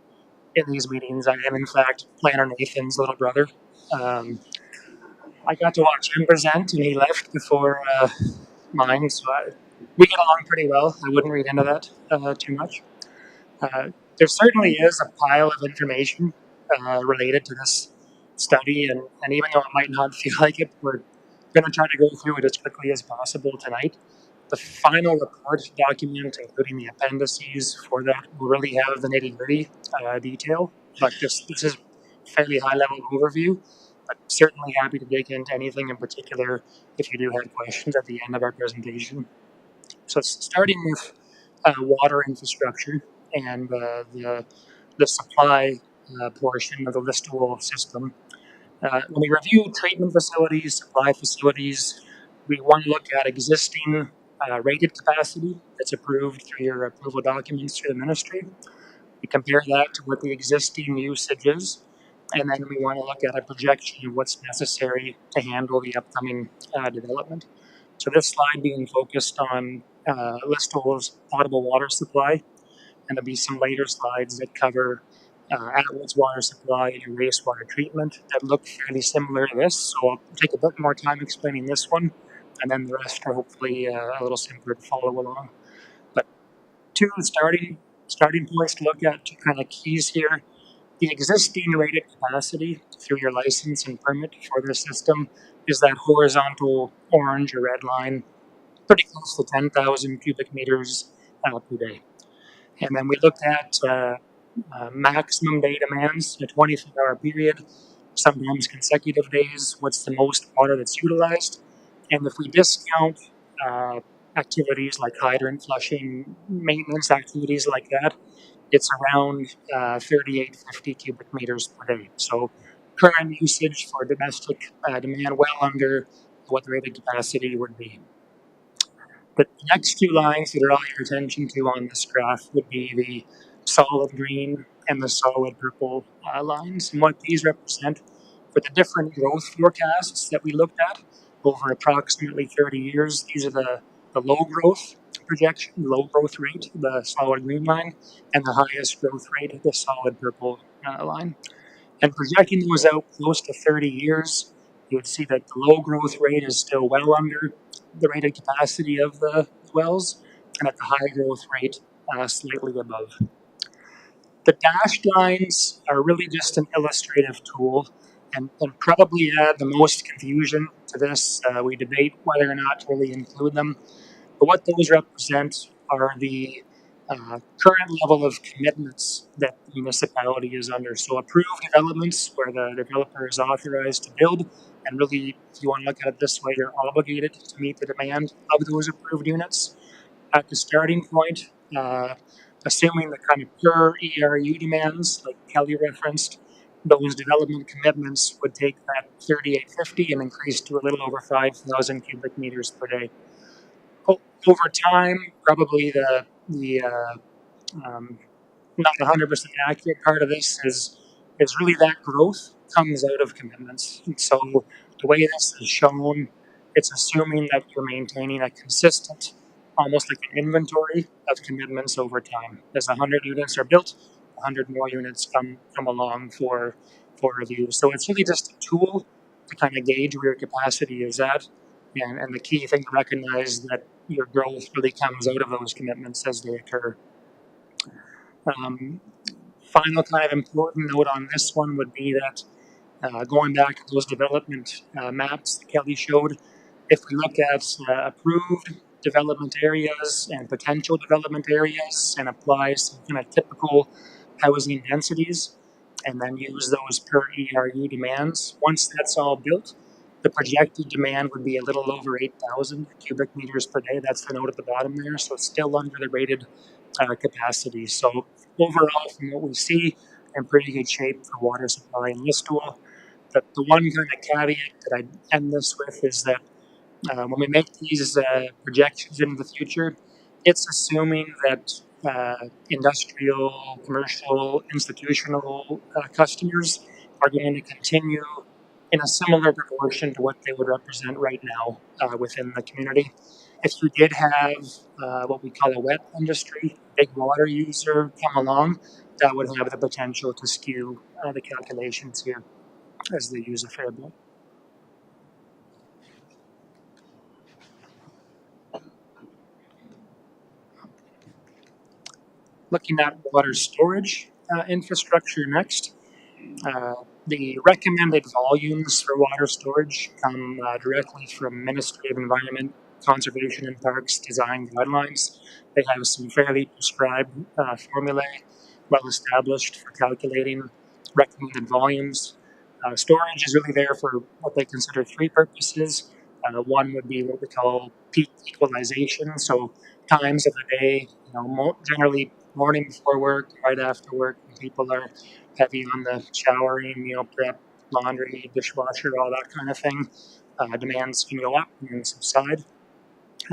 in these meetings, I am in fact Planner Nathan's little brother. I got to watch him present, and he left before mine, so we get along pretty well. I wouldn't read into that too much. There certainly is a pile of information related to this study, and even though it might not feel like it, we're going to try to go through it as quickly as possible tonight. The final report document, including the appendices for that, will really have the nitty-gritty detail, but this is fairly high-level overview, but certainly happy to dig into anything in particular if you do have questions at the end of our presentation. So starting with water infrastructure and the supply portion of the listable system. When we review treatment facilities, supply facilities, we want to look at existing rated capacity that's approved through your approval documents through the ministry. We compare that to what the existing usage is, and then we want to look at a projection of what's necessary to handle the upcoming development. So this slide being focused on Listowel's potable water supply, and there'll be some later slides that cover Atwood's water supply and wastewater treatment that look fairly similar to this. So I'll take a bit more time explaining this one, and then the rest are hopefully a little simpler to follow along. But two starting points to look at, two kind of keys here. The existing rated capacity through your license and permit for this system is that horizontal orange or red line, pretty close to 10,000 cubic meters per day. And then we looked at maximum day demands, a 24-hour period, sometimes consecutive days, what's the most water that's utilized. And if we discount activities like hydrant flushing, maintenance activities like that, it's around 3850 cubic meters per day. So current usage for domestic demand well under what the rated capacity would be. The next two lines that draw your attention to on this graph would be the solid green and the solid purple lines. And what these represent for the different growth forecasts that we looked at over approximately 30 years, these are the low growth projection, low growth rate, the solid green line, and the highest growth rate, the solid purple line. And projecting those out close to 30 years, you would see that the low growth rate is still well under the rated capacity of the wells, and at the high growth rate, slightly above. The dashed lines are really just an illustrative tool and probably add the most confusion to this. We debate whether or not to really include them, but what those represent are the current level of commitments that the municipality is under. So approved developments where the developer is authorized to build, and really, if you want to look at it this way, they're obligated to meet the demand of those approved units. At the starting point, assuming the kind of pure ERU demands, like Kelly referenced, those development commitments would take that 3850 and increase to a little over 5,000 cubic meters per day. Over time, probably the not 100% accurate part of this is really that growth comes out of commitments. And so the way this is shown, it's assuming that you're maintaining a consistent, almost like an inventory of commitments over time. As 100 units are built, 100 more units come along for review. So it's really just a tool to kind of gauge where your capacity is at. And the key thing to recognize that your growth really comes out of those commitments as they occur. Final kind of important note on this one would be that going back to those development maps that Kelly showed, if we look at approved development areas and potential development areas and apply some kind of typical housing densities and then use those per ERU demands, once that's all built, the projected demand would be a little over 8,000 cubic meters per day. That's the note at the bottom there. So it's still under the rated capacity. So overall, from what we see, in pretty good shape for water supply in Listowel. The one kind of caveat that I end this with is that when we make these projections into the future, it's assuming that industrial, commercial, institutional customers are going to continue in a similar proportion to what they would represent right now within the community. If you did have what we call a wet industry, big water user come along, that would have the potential to skew the calculations here as they use a fair bit. Looking at water storage infrastructure next. The recommended volumes for water storage come directly from Ministry of Environment, Conservation and Parks design guidelines. They have some fairly prescribed formulae, well established for calculating recommended volumes. Storage is really there for what they consider three purposes. One would be what we call peak equalization, so times of the day, generally morning before work, right after work, when people are heavy on the showering, meal prep, laundry, dishwasher, all that kind of thing. Demands can go up and then subside.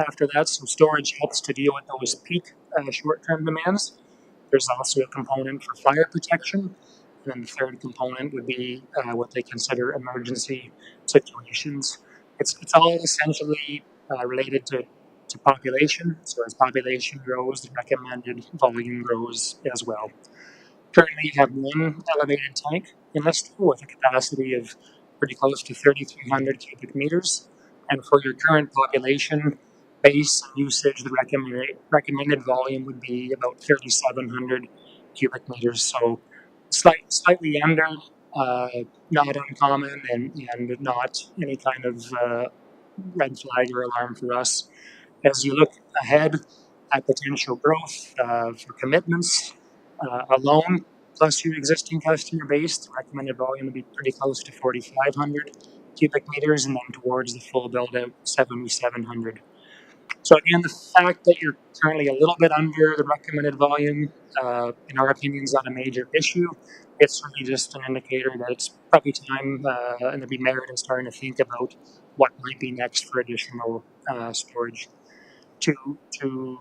After that, so storage helps to deal with those peak short-term demands. There's also a component for fire protection. And then the third component would be what they consider emergency situations. It's all essentially related to population. So as population grows, the recommended volume grows as well. Currently, you have one elevated tank in Listowel with a capacity of pretty close to 3,300 cubic meters. And for your current population base and usage, the recommended volume would be about 3,700 cubic meters. So slightly under, not uncommon, and not any kind of red flag or alarm for us. As you look ahead at potential growth for commitments alone, plus your existing customer base, the recommended volume would be pretty close to 4,500 cubic meters, and then towards the full build out, 7,700. So again, the fact that you're currently a little bit under the recommended volume, in our opinion, is not a major issue. It's really just an indicator that it's probably time and there'd be merit in starting to think about what might be next for additional storage. To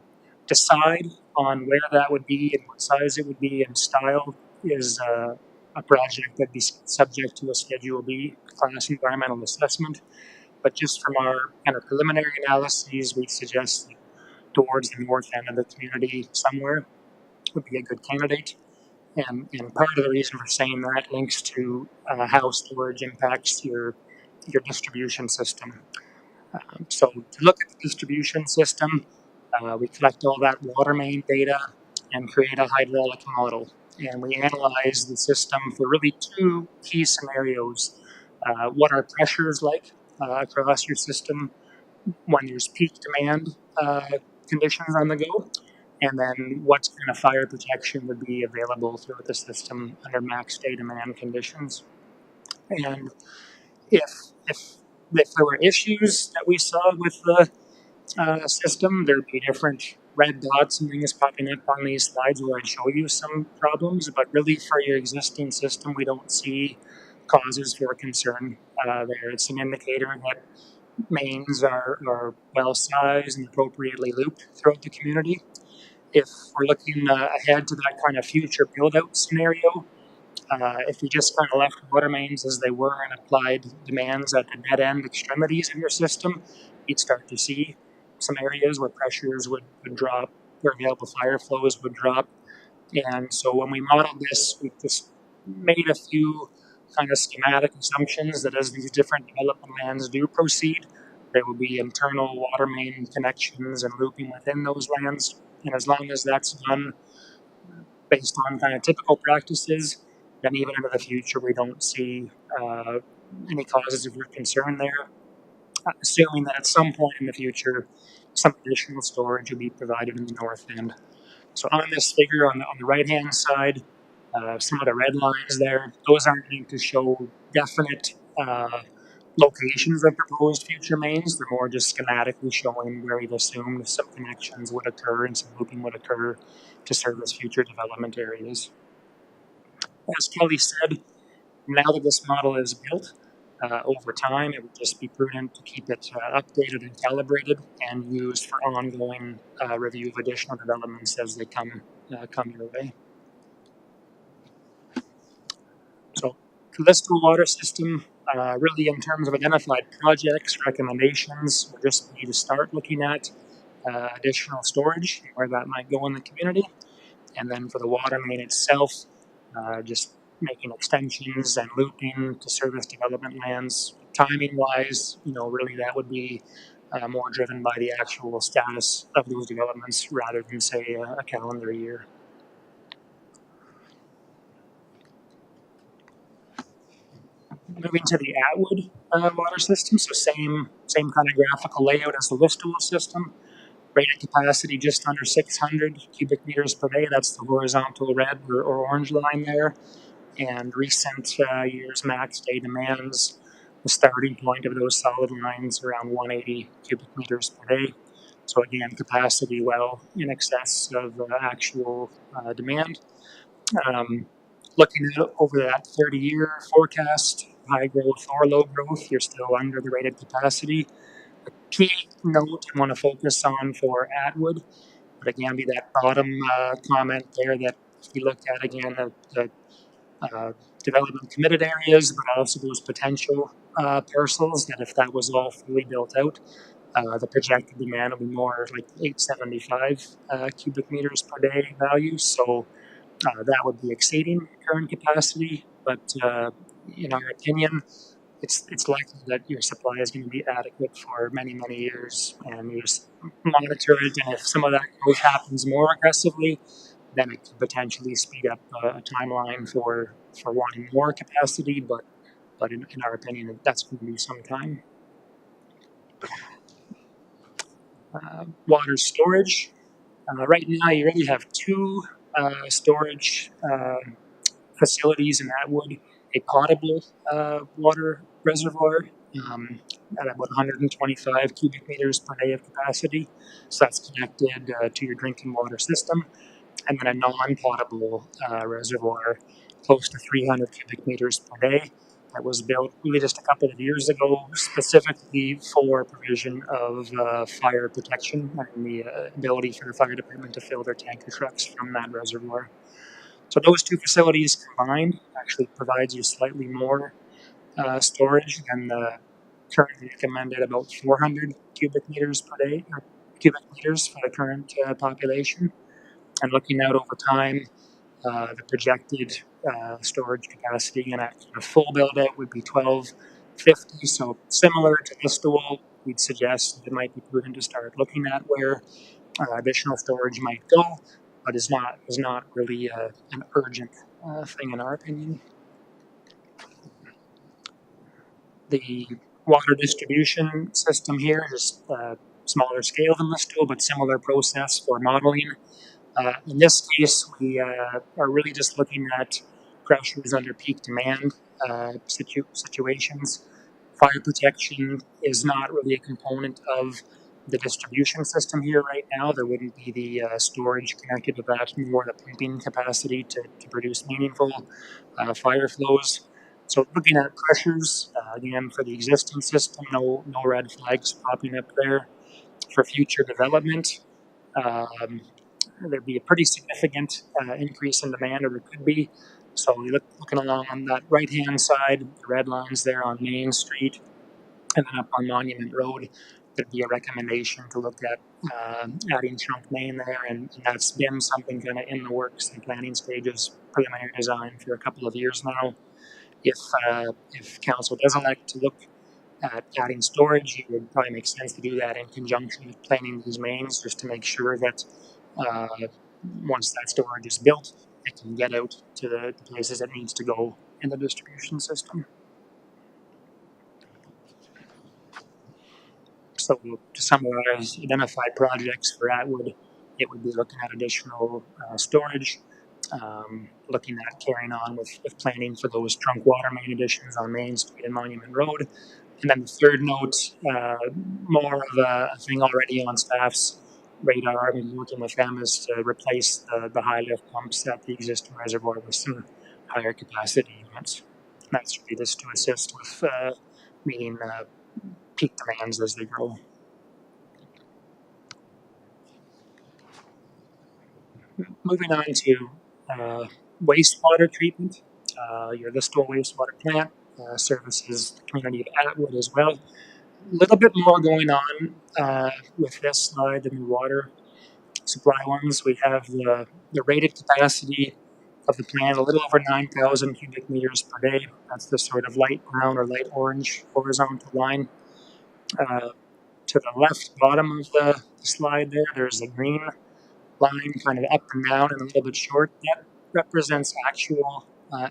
decide on where that would be and what size it would be and style is a project that'd be subject to a Schedule B class environmental assessment. But just from our kind of preliminary analyses, we suggest that towards the north end of the community somewhere would be a good candidate. And part of the reason for saying that links to how storage impacts your distribution system. So to look at the distribution system, we collect all that water main data and create a hydraulic model. And we analyze the system for really two key scenarios. What are pressures like across your system when there's peak demand conditions on the go? And then what kind of fire protection would be available throughout the system under max day demand conditions? And if, if, if there were issues that we saw with the system, there'd be different red dots and things popping up on these slides where I'd show you some problems, but really for your existing system, we don't see causes for concern there. It's an indicator that mains are well sized and appropriately looped throughout the community. If we're looking ahead to that kind of future build out scenario, if you just kind of left water mains as they were and applied demands at the dead end extremities of your system, you'd start to see some areas where pressures would drop, where available fire flows would drop. And so when we modeled this, we just made a few kind of schematic assumptions that as these different development lands do proceed, there will be internal water main connections and looping within those lands. And as long as that's done based on kind of typical practices, then even into the future, we don't see any causes of concern there. Assuming that at some point in the future, some additional storage will be provided in the north end. So on this figure on the right-hand side, some of the red lines there, those aren't going to show definite locations of proposed future mains. They're more just schematically showing where we've assumed some connections would occur and some looping would occur to service future development areas. As Kelly said, now that this model is built, over time, it would just be prudent to keep it updated and calibrated and used for ongoing review of additional developments as they come your way. So, Callisto water system, really in terms of identified projects, recommendations, would just be to start looking at additional storage, where that might go in the community. And then for the water main itself, just making extensions and looping to service development lands. Timing wise, really that would be more driven by the actual status of those developments rather than, say, a calendar year. Moving to the Atwood water system, so same kind of graphical layout as the Listowel system. Rated capacity just under 600 cubic meters per day. That's the horizontal red or orange line there. And recent years' max day demands, the starting point of those solid lines around 180 cubic meters per day. So again, capacity well in excess of actual demand. Looking at over that 30-year forecast, high growth or low growth, you're still under the rated capacity. A key note I want to focus on for Atwood would again be that bottom comment there that if you look at again the development committed areas, but also those potential parcels, that if that was all fully built out, the projected demand will be more like 875 cubic meters per day value. So that would be exceeding current capacity, but in our opinion, it's likely that your supply is going to be adequate for many years, and you just monitor it. And if some of that growth happens more aggressively, then it could potentially speed up a timeline for wanting more capacity. But in our opinion, that's going to be some time. Water storage. Right now, you really have two storage facilities in Atwood, a potable water reservoir at about 125 cubic meters per day of capacity. So that's connected to your drinking water system. And then a non-potable reservoir close to 300 cubic meters per day that was built really just a couple of years ago specifically for provision of fire protection and the ability for the fire department to fill their tanker trucks from that reservoir. So those two facilities combined actually provides you slightly more storage than the currently recommended about 400 cubic meters per day, or cubic meters for the current population. And looking out over time, the projected storage capacity and at a full build out would be 1250. So similar to Listowel, we'd suggest it might be prudent to start looking at where additional storage might go, but is not really an urgent thing in our opinion. The water distribution system here is smaller scale than Listowel, but similar process for modeling. In this case, we are really just looking at pressures under peak demand situations. Fire protection is not really a component of the distribution system here right now. There wouldn't be the storage connected to that, more the pumping capacity to produce meaningful fire flows. So looking at pressures, again, for the existing system, no red flags popping up there. For future development, there'd be a pretty significant increase in demand, or there could be. So looking along on that right-hand side, the red lines there on Main Street, and then up on Monument Road, there'd be a recommendation to look at adding trunk main there, and that's been something kind of in the works and planning stages, preliminary design for a couple of years now. If council does elect to look at adding storage, it would probably make sense to do that in conjunction with planning these mains, just to make sure that uh, once that storage is built, it can get out to the places it needs to go in the distribution system. So to summarize, identified projects for Atwood, it would be looking at additional storage, looking at carrying on with planning for those trunk water main additions on Main Street and Monument Road. And then the third note, more of a thing already on staff's radar, I've been working with them, is to replace the high lift pumps at the existing reservoir with some higher capacity units. And that's really just to assist with meeting peak demands as they grow. Moving on to wastewater treatment, your Listowel wastewater plant services the community of Atwood as well. A little bit more going on with this slide than the water supply ones. We have the rated capacity of the plant, a little over 9,000 cubic meters per day. That's the sort of light brown or light orange horizontal line. To the left bottom of the slide there's a green line kind of up and down and a little bit short. That represents actual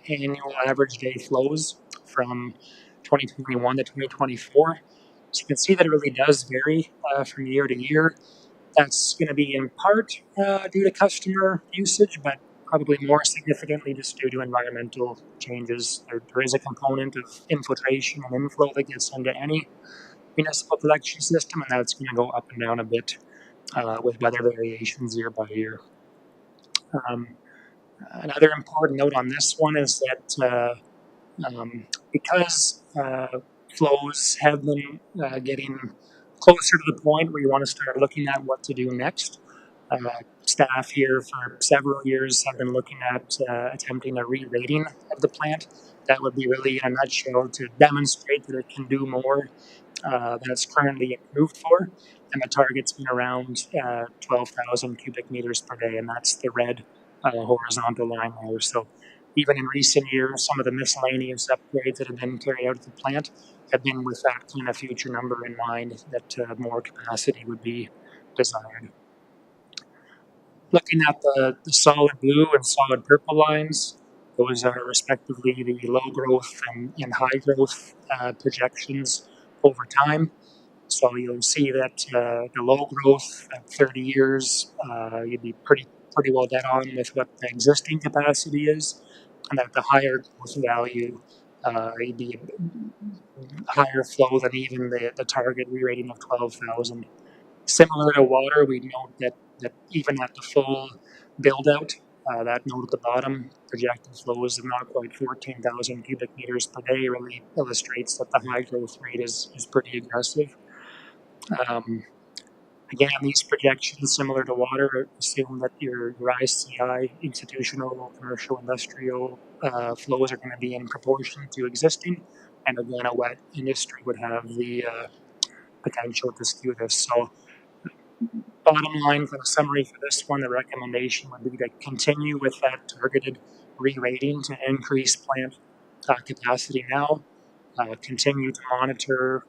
annual average day flows from 2021 to 2024. So you can see that it really does vary from year to year. That's going to be in part due to customer usage, but probably more significantly just due to environmental changes. There is a component of infiltration and inflow that gets into any municipal collection system, and that's going to go up and down a bit with weather variations year by year. Another important note on this one is that because flows have been getting closer to the point where you want to start looking at what to do next, staff here for several years have been looking at attempting a re-rating of the plant. That would be really, in a nutshell, to demonstrate that it can do more than it's currently approved for. And the target's been around 12,000 cubic meters per day, and that's the red horizontal line there. So even in recent years, some of the miscellaneous upgrades that have been carried out at the plant have been with that kind of future number in mind, that more capacity would be desired. Looking at the solid blue and solid purple lines, those are respectively the low growth and high growth projections over time. So you'll see that the low growth at 30 years, you'd be pretty well dead on with what the existing capacity is, and at the higher growth value, you'd be higher flow than even the target re-rating of 12,000. Similar to water, we note that even at the full build out, that note at the bottom, projected flows of not quite 14,000 cubic meters per day, really illustrates that the high growth rate is pretty aggressive. Again, these projections, similar to water, assume that your ICI, institutional, commercial, industrial flows are going to be in proportion to existing, and again, a wet industry would have the potential to skew this. So bottom line for the summary for this one, the recommendation would be to continue with that targeted re-rating to increase plant capacity now, continue to monitor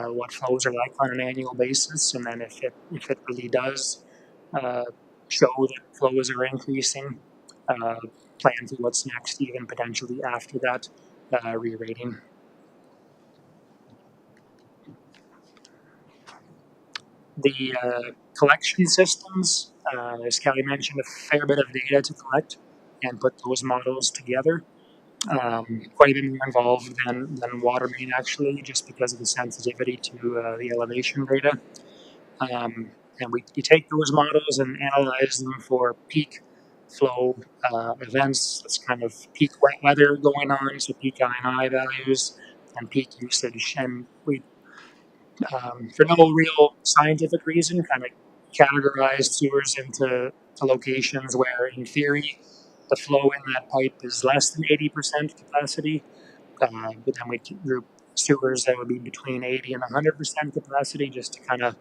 what flows are like on an annual basis, and then if it really does show that flows are increasing, plan for what's next, even potentially after that re-rating. The collection systems, as Kelly mentioned, a fair bit of data to collect and put those models together. Quite a bit more involved than water main, actually, just because of the sensitivity to the elevation data. And we take those models and analyze them for peak flow events. That's kind of peak wet weather going on, so peak I&I values and peak usage. And we, for no real scientific reason, kind of categorized sewers into locations where, in theory, the flow in that pipe is less than 80% capacity. But then we group sewers that would be between 80 and 100% capacity, just to kind of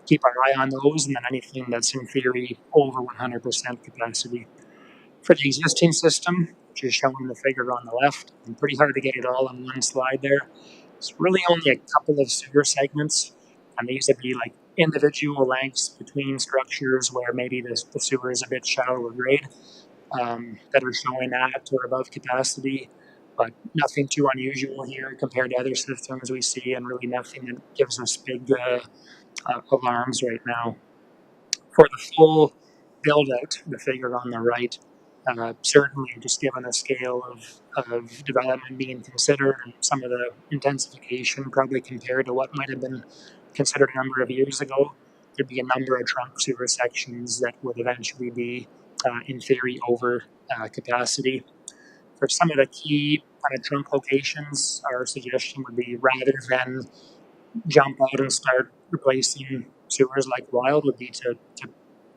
keep our eye on those, and then anything that's in theory over 100% capacity. For the existing system, which is shown in the figure on the left, and pretty hard to get it all on one slide there. It's really only a couple of sewer segments, and these would be like individual lengths between structures where maybe the sewer is a bit shallower grade, that are showing at or above capacity, but nothing too unusual here compared to other systems we see, and really nothing that gives us big alarms right now. For the full build out, the figure on the right, certainly just given the scale of development being considered and some of the intensification probably compared to what might have been considered a number of years ago, there'd be a number of trunk sewer sections that would eventually be, in theory, over capacity. For some of the key kind of trunk locations, our suggestion would be rather than jump out and start replacing sewers like wild, would be to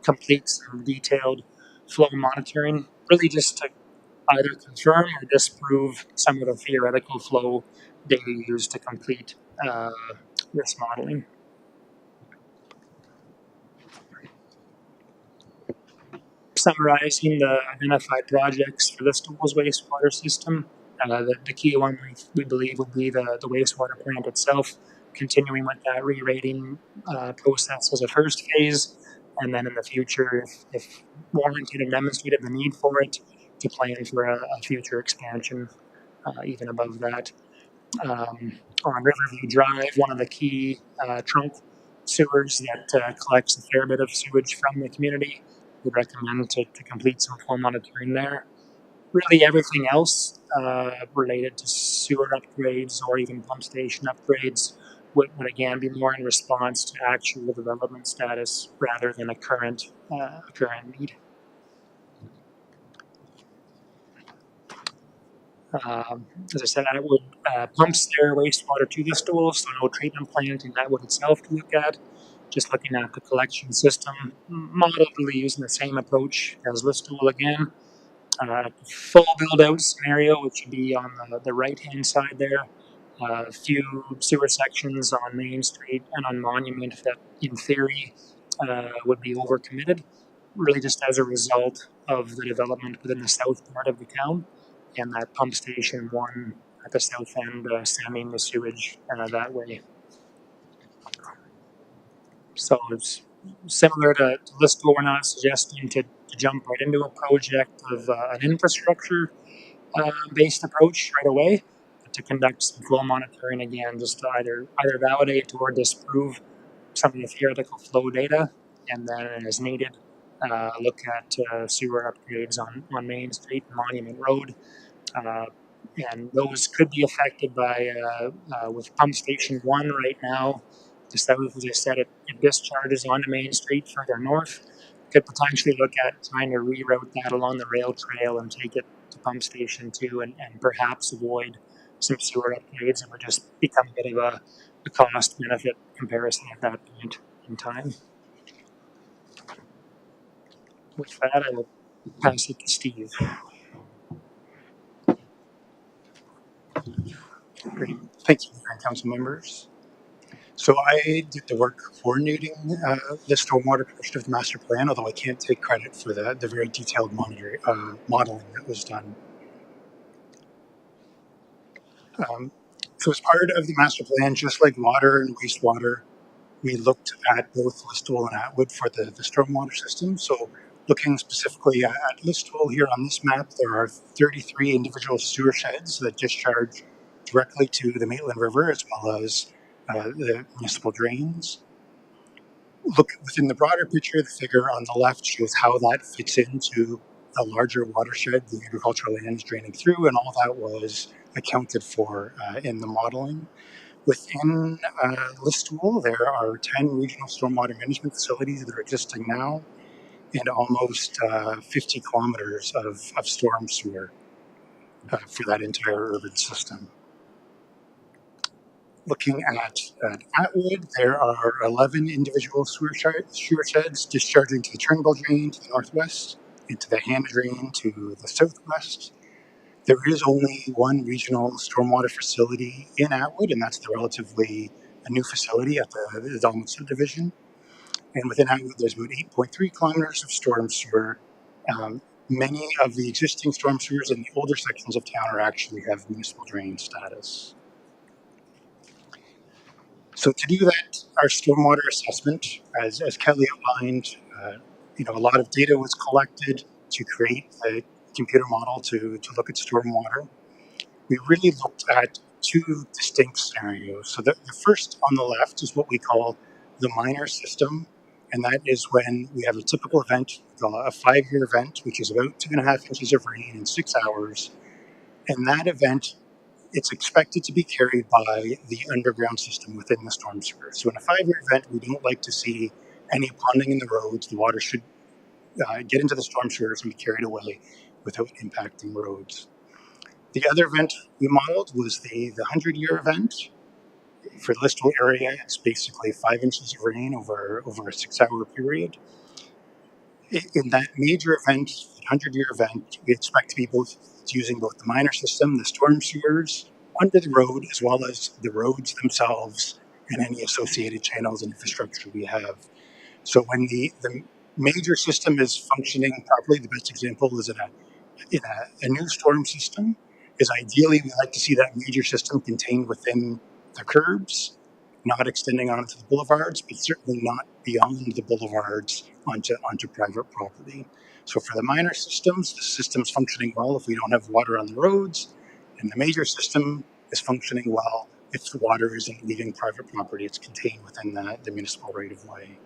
complete some detailed flow monitoring, really just to either confirm or disprove some of the theoretical flow data used to complete this modeling. Summarizing the identified projects for the Stools wastewater system, the key one we believe would be the wastewater plant itself, continuing with that re-rating process as a first phase, and then in the future, if warranted and demonstrated the need for it, to plan for a future expansion even above that. On Riverview Drive, one of the key trunk sewers that collects a fair bit of sewage from the community, would recommend to complete some flow monitoring there. Really, everything else related to sewer upgrades or even pump station upgrades would again be more in response to actual development status rather than a current need. As I said, I would pumps their wastewater to the stool, so no treatment plant in that wood itself to look at. Just looking at the collection system, modeled really using the same approach as Listowel again. Full build out scenario, which would be on the right hand side there. A few sewer sections on Main Street and on Monument that, in theory, would be overcommitted, really just as a result of the development within the south part of the town, and that pump station one at the south end sending the sewage that way. So it's similar to Lisco. We're not suggesting to jump right into a project of an infrastructure based approach right away, but to conduct some flow monitoring again, just to either validate or disprove some of the theoretical flow data, and then as needed, look at sewer upgrades on Main Street and Monument Road. Uh, and those could be affected by, with pump station one right now, the south, as I said, it discharges onto Main Street further north. Could potentially look at trying to reroute that along the rail trail and take it to pump station two, and perhaps avoid some sewer upgrades. It would just become a bit of a cost benefit comparison at that point in time. With that, I will pass it to Steve. Great. Thank you, council members. So I did the work coordinating the stormwater portion of the master plan, although I can't take credit for the very detailed modeling that was done. So as part of the master plan, just like water and wastewater, we looked at both Listowel and Atwood for the stormwater system. So looking specifically at Listowel here on this map, there are 33 individual sewer sheds that discharge directly to the Maitland River, as well as the municipal drains. Look within the broader picture, the figure on the left shows how that fits into a larger watershed, the agricultural lands draining through, and all that was accounted for in the modeling. Within Listowel, there are 10 regional stormwater management facilities that are existing now, and almost 50 kilometers of storm sewer for that entire urban system. Looking at Atwood, there are 11 individual sewer sheds discharging to the Turnbull drain to the northwest, and to the Hand drain to the southwest. There is only one regional stormwater facility in Atwood, and that's the relatively a new facility at the Dalmouth subdivision. And within Atwood, there's about 8.3 kilometers of storm sewer. Many of the existing storm sewers in the older sections of town are actually have municipal drain status. So to do that, our stormwater assessment, as Kelly outlined, a lot of data was collected to create a computer model to look at stormwater. We really looked at two distinct scenarios. So the first on the left is what we call the minor system, and that is when we have a typical event, a 5-year event, which is about 2.5 inches of rain in 6 hours. And that event, it's expected to be carried by the underground system within the storm sewer. So in a 5-year event, we don't like to see any ponding in the roads. The water should get into the storm sewers and be carried away without impacting roads. The other event we modeled was the 100-year event. For the Listowel area, it's basically 5 inches of rain over a 6-hour period. In that major event, the 100-year event, we expect to be using both the minor system, the storm sewers, under the road, as well as the roads themselves and any associated channels and infrastructure we have. So when the major system is functioning properly, the best example is in a new storm system, is ideally we like to see that major system contained within the curbs, not extending onto the boulevards, but certainly not beyond the boulevards onto private property. So for the minor systems, the system's functioning well if we don't have water on the roads, and the major system is functioning well if the water isn't leaving private property, it's contained within the municipal right-of-way.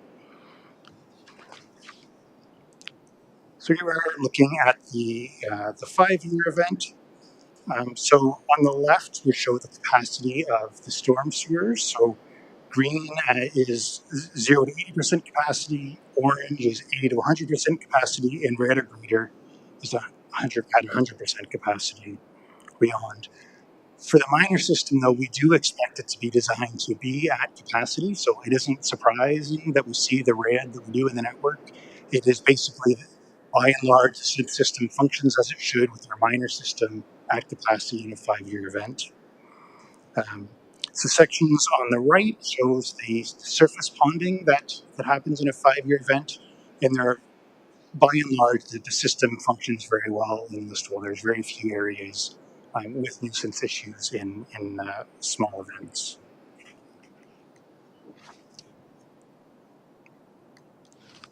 So here we're looking at the 5-year event. So on the left, we show the capacity of the storm sewers. So green is 0 to 80% capacity, orange is 80 to 100% capacity, and red or greater is 100% capacity beyond. For the minor system, though, we do expect it to be designed to be at capacity, so it isn't surprising that we see the red that we do in the network. It is basically, by and large, the system functions as it should with our minor system at capacity in a 5-year event. So sections on the right shows the surface ponding that happens in a 5-year event, and there are, by and large, the system functions very well in Listowel. There's very few areas with nuisance issues in small events.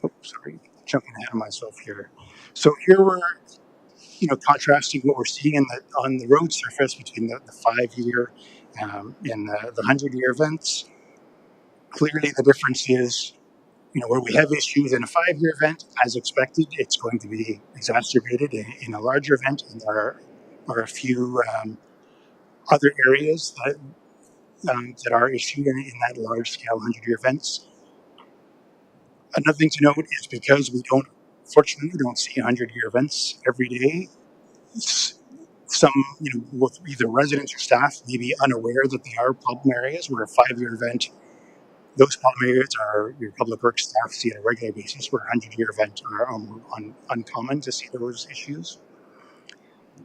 Oh, sorry, jumping ahead of myself here. So here we're, contrasting what we're seeing on the road surface between the 5-year and the 100-year events. Clearly, the difference is, where we have issues in a 5-year event, as expected, it's going to be exacerbated in a larger event, and there are a few other areas that are issued in that large-scale 100-year events. Another thing to note is because fortunately, we don't see 100-year events every day. Some, with either residents or staff may be unaware that they are problem areas where a 5-year event, those problem areas are your public works staff see on a regular basis, where a 100-year event are uncommon to see those issues.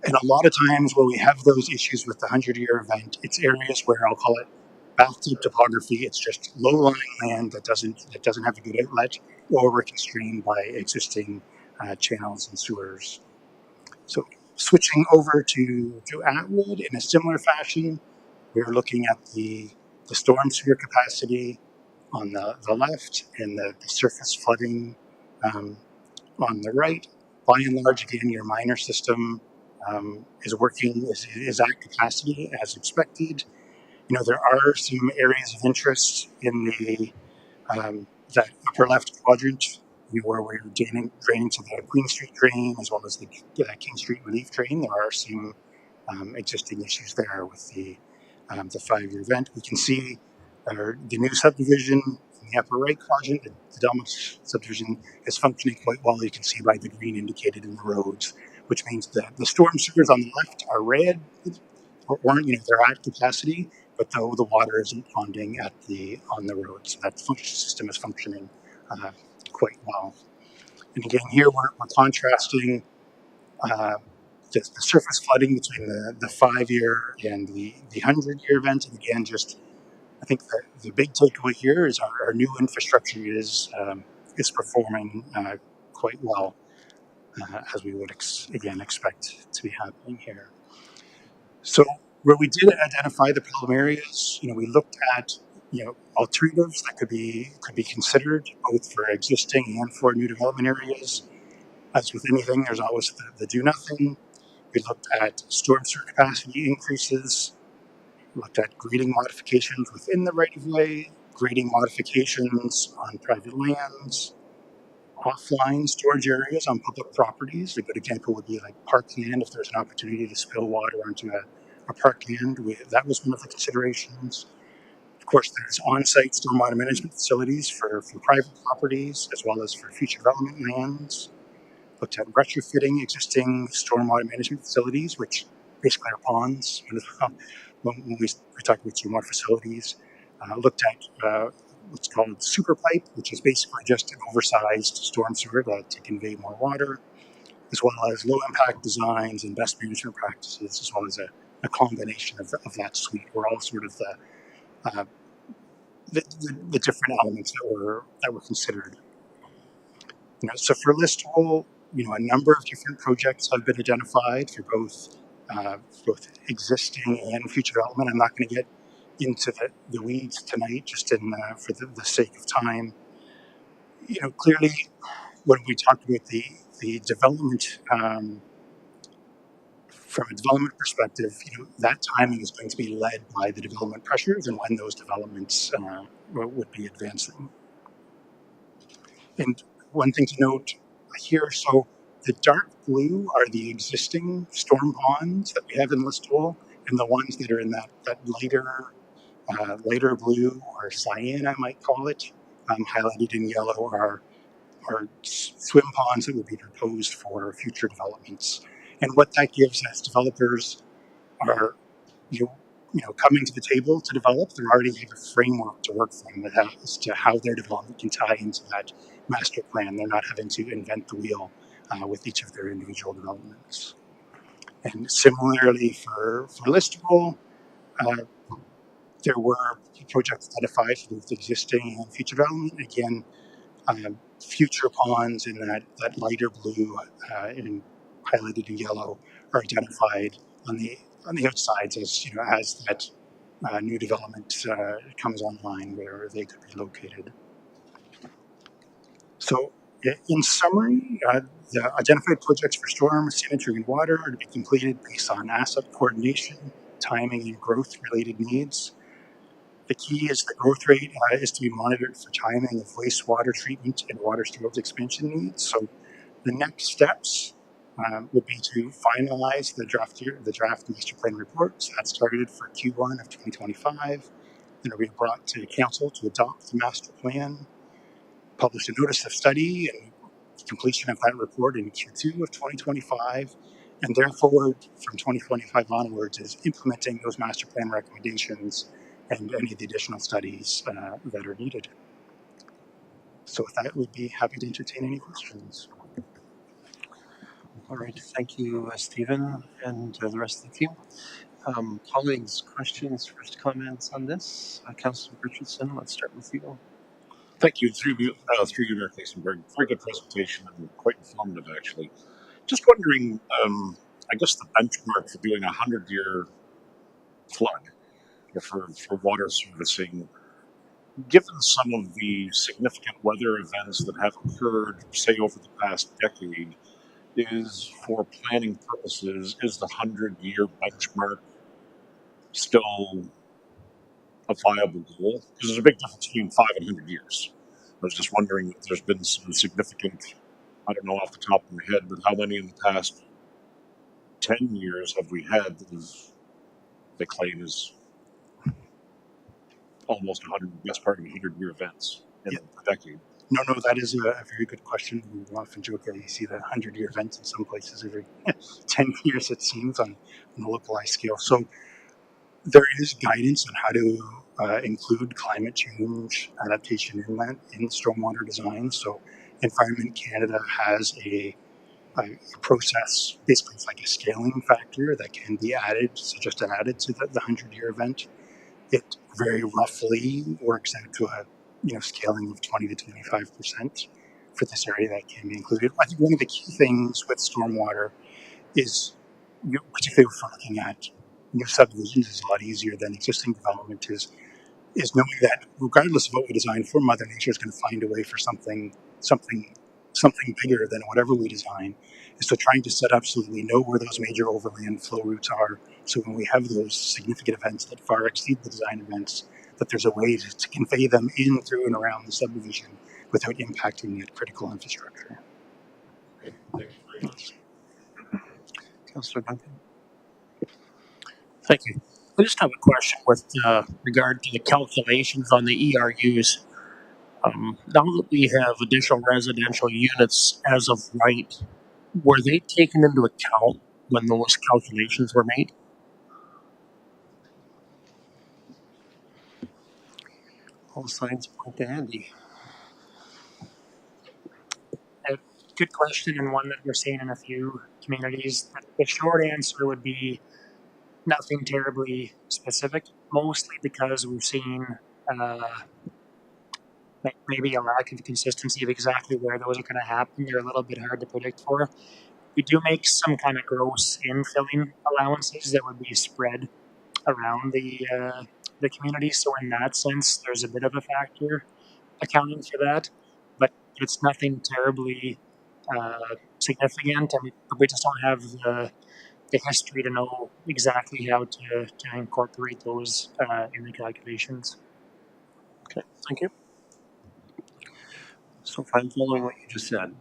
And a lot of times where we have those issues with the 100-year event, it's areas where I'll call it bathtub topography. It's just low-lying land that doesn't have a good outlet, or we're constrained by existing channels and sewers. So switching over to Atwood in a similar fashion, we're looking at the storm sewer capacity on the left and the surface flooding on the right. By and large, again, your minor system is at capacity as expected. There are some areas of interest in that upper left quadrant, where we're draining to the Queen Street drain as well as the King Street relief drain. There are some existing issues there with the 5-year event. We can see the new subdivision in the upper right quadrant, the Dalmouth subdivision, is functioning quite well. You can see by the green indicated in the roads, which means that the storm sewers on the left are red, or orange, they're at capacity, but though the water isn't ponding on the road, so that system is functioning quite well. And again, here we're contrasting just the surface flooding between the 5-year and the 100-year event. And again, just I think the big takeaway here is our new infrastructure is performing quite well, as we would again expect to be happening here. So where we did identify the problem areas, we looked at alternatives that could be considered both for existing and for new development areas. As with anything, there's always the do nothing. We looked at storm sewer capacity increases, looked at grading modifications within the right of way, grading modifications on private lands, offline storage areas on public properties. A good example would be like parkland. If there's an opportunity to spill water onto a parkland, that was one of the considerations. Of course, there's on-site stormwater management facilities for private properties as well as for future development lands. Looked at retrofitting existing stormwater management facilities, which basically are ponds. When we talk about stormwater facilities, looked at what's called super pipe, which is basically just an oversized storm sewer to convey more water, as well as low impact designs and best management practices, as well as a combination of that suite. Were all sort of uh, the different elements that were considered. So for Listowel, a number of different projects have been identified for both existing and future development. I'm not going to get into the weeds tonight, just for the sake of time. Clearly, when we talk about the development, from a development perspective, that timing is going to be led by the development pressures and when those developments would be advancing. And one thing to note here, so the dark blue are the existing storm ponds that we have in Listowel, and the ones that are in that lighter blue or cyan, I might call it, highlighted in yellow are swim ponds that would be proposed for future developments. And what that gives as developers are coming to the table to develop, they already have a framework to work from as to how their development can tie into that master plan. They're not having to invent the wheel with each of their individual developments. And similarly for Listowel, there were projects identified for both existing and future development. Again, future ponds in that lighter blue and highlighted in yellow are identified on the outsides as that new development comes online where they could be located. So, in summary, the identified projects for storm, sanitary, and water are to be completed based on asset coordination, timing, and growth-related needs. The key is the growth rate is to be monitored for timing of wastewater treatment and water storage expansion needs. So, the next steps would be to finalize the draft master plan report. So that's targeted for Q1 of 2025. Then it'll be brought to council to adopt the master plan, publish a notice of study and completion of that report in Q2 of 2025. And therefore, from 2025 onwards, is implementing those master plan recommendations and any of the additional studies that are needed. So with that, we'd be happy to entertain any questions. All right, thank you, Stephen, and the rest of the team. Colleagues, questions, first comments on this? Councillor Richardson, let's start with you. Thank you. Through you, Mayor Kaysenberg. Very good presentation and quite informative, actually. Just wondering, I guess the benchmark for doing a 100-year flood or for water servicing, given some of the significant weather events that have occurred, say, over the past decade, is for planning purposes, is the 100-year benchmark still a viable goal? Because there's a big difference between 5 and 100 years. I was just wondering if there's been some significant, I don't know off the top of my head, but how many in the past 10 years have we had that they claim is almost 100, best part of 100-year events in a decade? No, that is a very good question. We often joke that you see the 100-year events in some places every 10 years, it seems, on a localized scale. So there is guidance on how to include climate change adaptation in stormwater design. So Environment Canada has a a process. Basically, it's like a scaling factor that can be added, suggested added to the 100-year event. It very roughly works out to a scaling of 20 to 25% for this area that can be included. I think one of the key things with stormwater is, particularly if we're looking at new subdivisions, is a lot easier than existing development is knowing that regardless of what we design for, Mother Nature is going to find a way for something bigger than whatever we design. And so trying to set up so that we know where those major overland flow routes are, so when we have those significant events that far exceed the design events, that there's a way to convey them in, through, and around the subdivision without impacting that critical infrastructure. Thank you very much. Councillor Duncan. Thank you. I just have a question with regard to the calculations on the ERUs. Now that we have additional residential units as of right, were they taken into account when those calculations were made? All signs point to Andy. A good question, and one that we're seeing in a few communities. The short answer would be nothing terribly specific, mostly because we've seen maybe a lack of consistency of exactly where those are going to happen. They're a little bit hard to predict for. We do make some kind of gross infilling allowances that would be spread around the community. So in that sense, there's a bit of a factor accounting for that, but it's nothing terribly significant. I mean, we just don't have the history to know exactly how to incorporate those in the calculations. Okay, thank you. So if I'm following what you just said,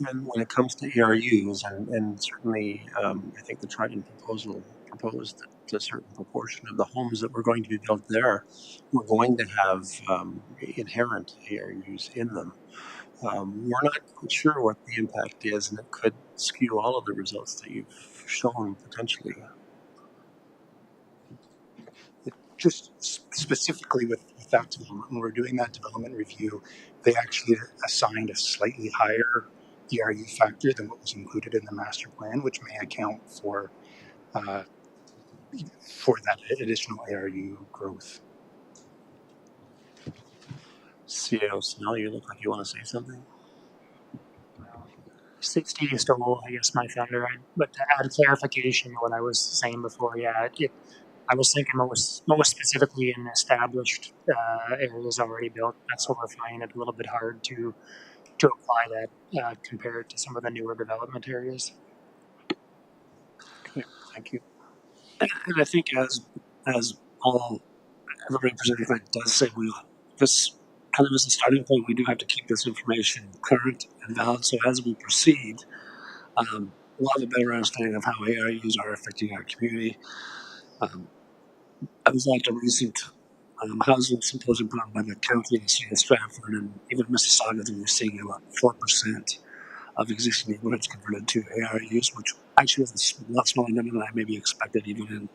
and when it comes to ERUs, and certainly I think the Triton proposal proposed that a certain proportion of the homes that were going to be built there were going to have inherent ERUs in them. We're not quite sure what the impact is, and it could skew all of the results that you've shown potentially. Just specifically with that development, when we're doing that development review, they actually assigned a slightly higher ERU factor than what was included in the master plan, which may account for that additional ARU growth. CAO Snell, you look like you want to say something. Steve stole, I guess, my thunder. But to add clarification to what I was saying before, yeah, I was thinking most specifically in established areas already built. That's what we're finding it a little bit hard to apply that compared to some of the newer development areas. Okay, thank you. And I think as all everybody presenting that does say, this kind of as a starting point, we do have to keep this information current and valid. So as we proceed, we'll have a better understanding of how ARUs are affecting our community. I was at a recent housing symposium put on by the county in the city of Stratford, and even Mississauga, they were seeing about 4% of existing neighborhoods converted to ARUs, which actually was a lot smaller number than I maybe expected, even